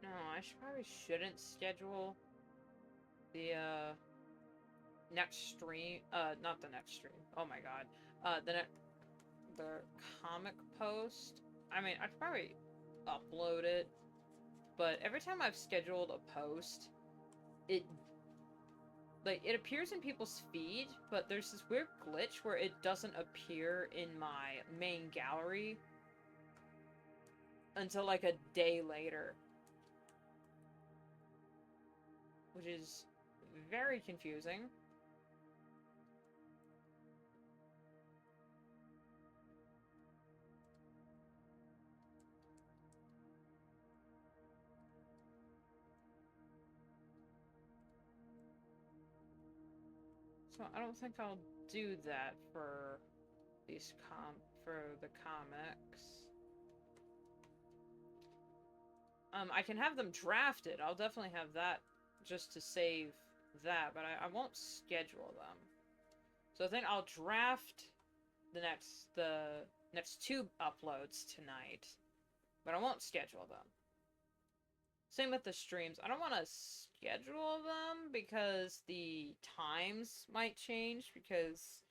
No, I probably shouldn't schedule the next stream. Not the next stream. Oh my god. The comic post. I mean, I could probably upload it, but every time I've scheduled a post, it appears in people's feed, but there's this weird glitch where it doesn't appear in my main gallery until like a day later. Which is very confusing. So I don't think I'll do that for these the comics. I can have them drafted. I'll definitely have that just to save that, but I won't schedule them. So I think I'll draft the next two uploads tonight, but I won't schedule them. Same with the streams. I don't want to schedule them because the times might change, because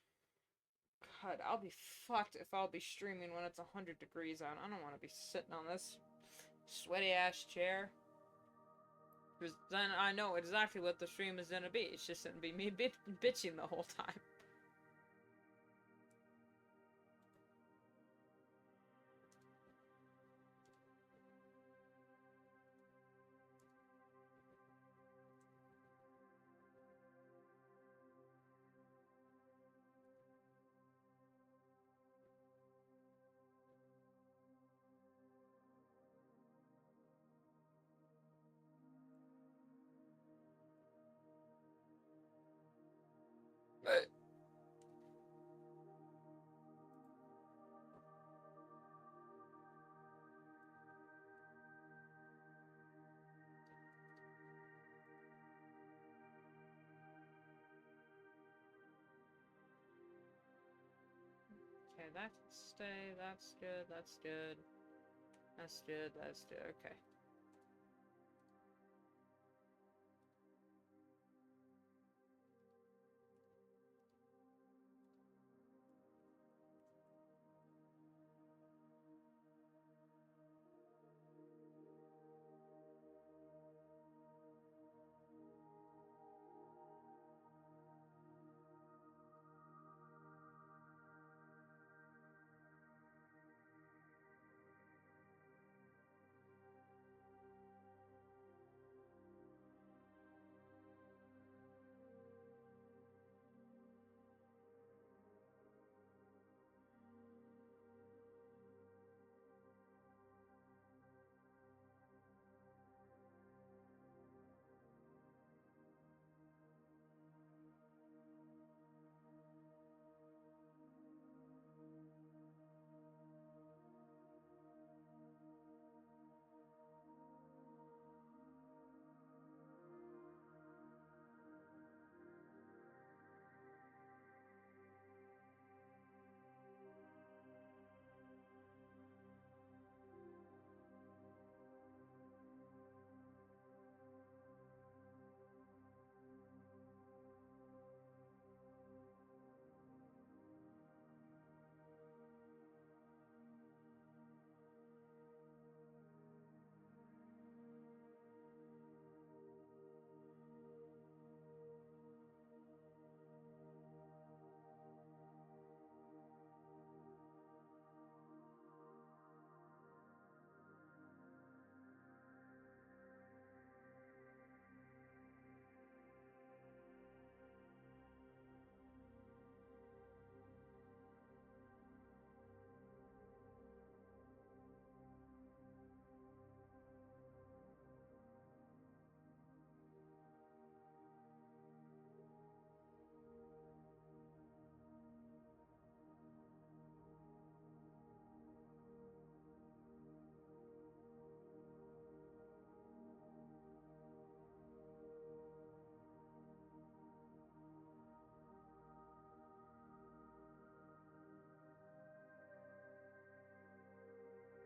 God, I'll be fucked if I'll be streaming when it's 100 degrees out. I don't want to be sitting on this sweaty ass chair. Because then I know exactly what the stream is gonna be. It's just gonna be me bitching the whole time. Okay, that can stay. That's good. That's good. That's good. That's good. Okay.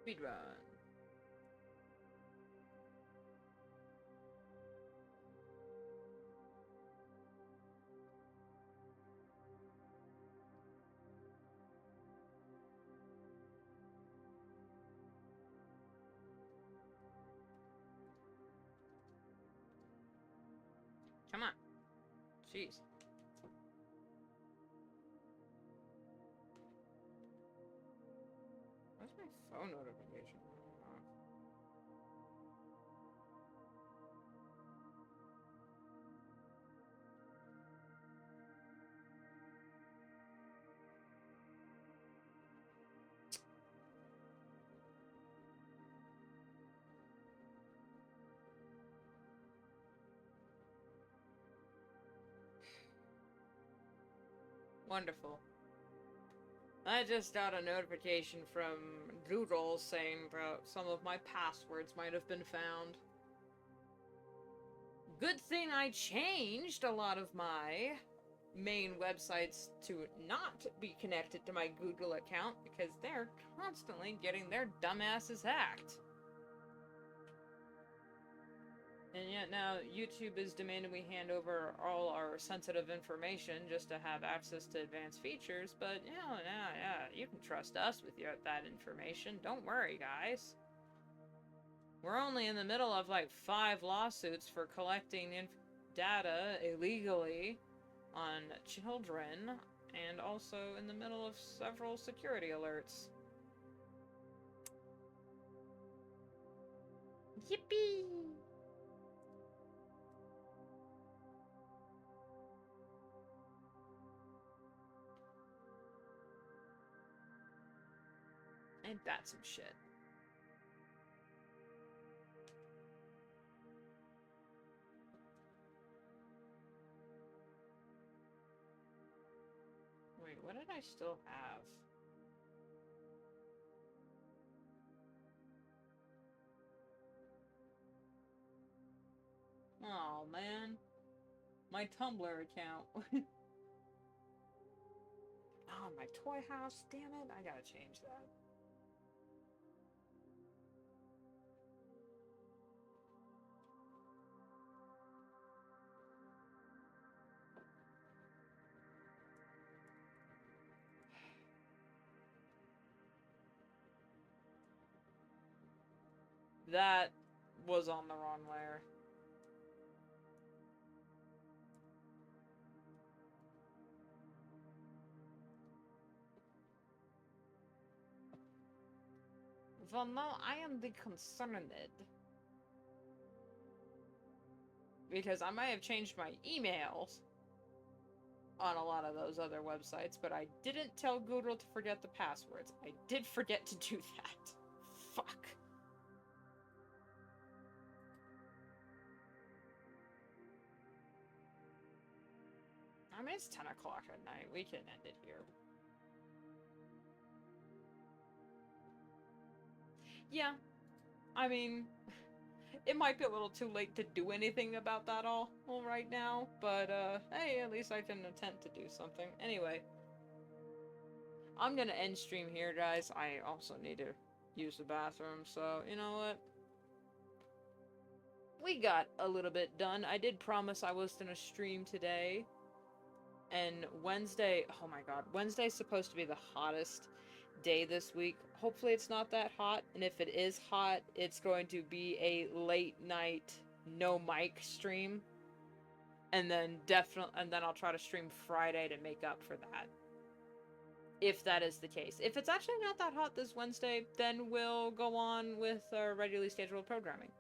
Speedrun. Come on. Jeez. Where's my phone notification? Wonderful. I just got a notification from Google saying that some of my passwords might have been found. Good thing I changed a lot of my main websites to not be connected to my Google account because they're constantly getting their dumbasses hacked. And yet now YouTube is demanding we hand over all our sensitive information just to have access to advanced features, but yeah, you can trust us with that information. Don't worry, guys. We're only in the middle of like 5 lawsuits for collecting data illegally on children, and also in the middle of several security alerts. Yippee! Ain't that some shit? Wait, what did I still have? Oh man, my Tumblr account. Oh, my toy house, damn it, I gotta change that. That was on the wrong layer. Well, now I am the concerned. Because I might have changed my emails on a lot of those other websites, but I didn't tell Google to forget the passwords. I did forget to do that. Fuck. I mean, it's 10 o'clock at night. We can end it here. Yeah. I mean, it might be a little too late to do anything about that all right now, but, hey, at least I can attempt to do something. Anyway. I'm gonna end stream here, guys. I also need to use the bathroom, so, you know what? We got a little bit done. I did promise I was gonna stream today. And Wednesday, oh my god, Wednesday's supposed to be the hottest day this week. Hopefully it's not that hot, and if it is hot, it's going to be a late night no mic stream. And then I'll try to stream Friday to make up for that. If that is the case. If it's actually not that hot this Wednesday, then we'll go on with our regularly scheduled programming.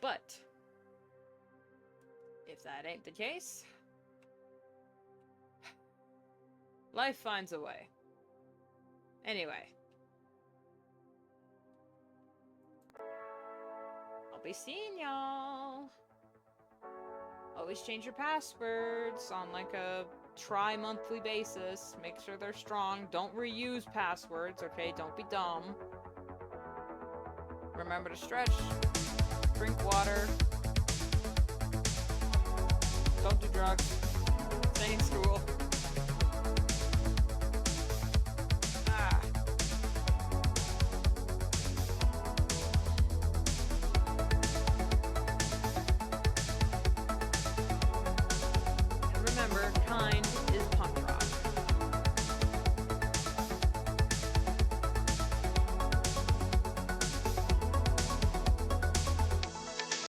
But if that ain't the case, life finds a way. Anyway. I'll be seeing y'all. Always change your passwords on like a tri-monthly basis. Make sure they're strong. Don't reuse passwords, okay? Don't be dumb. Remember to stretch. Drink water. Don't do drugs. Stay in school.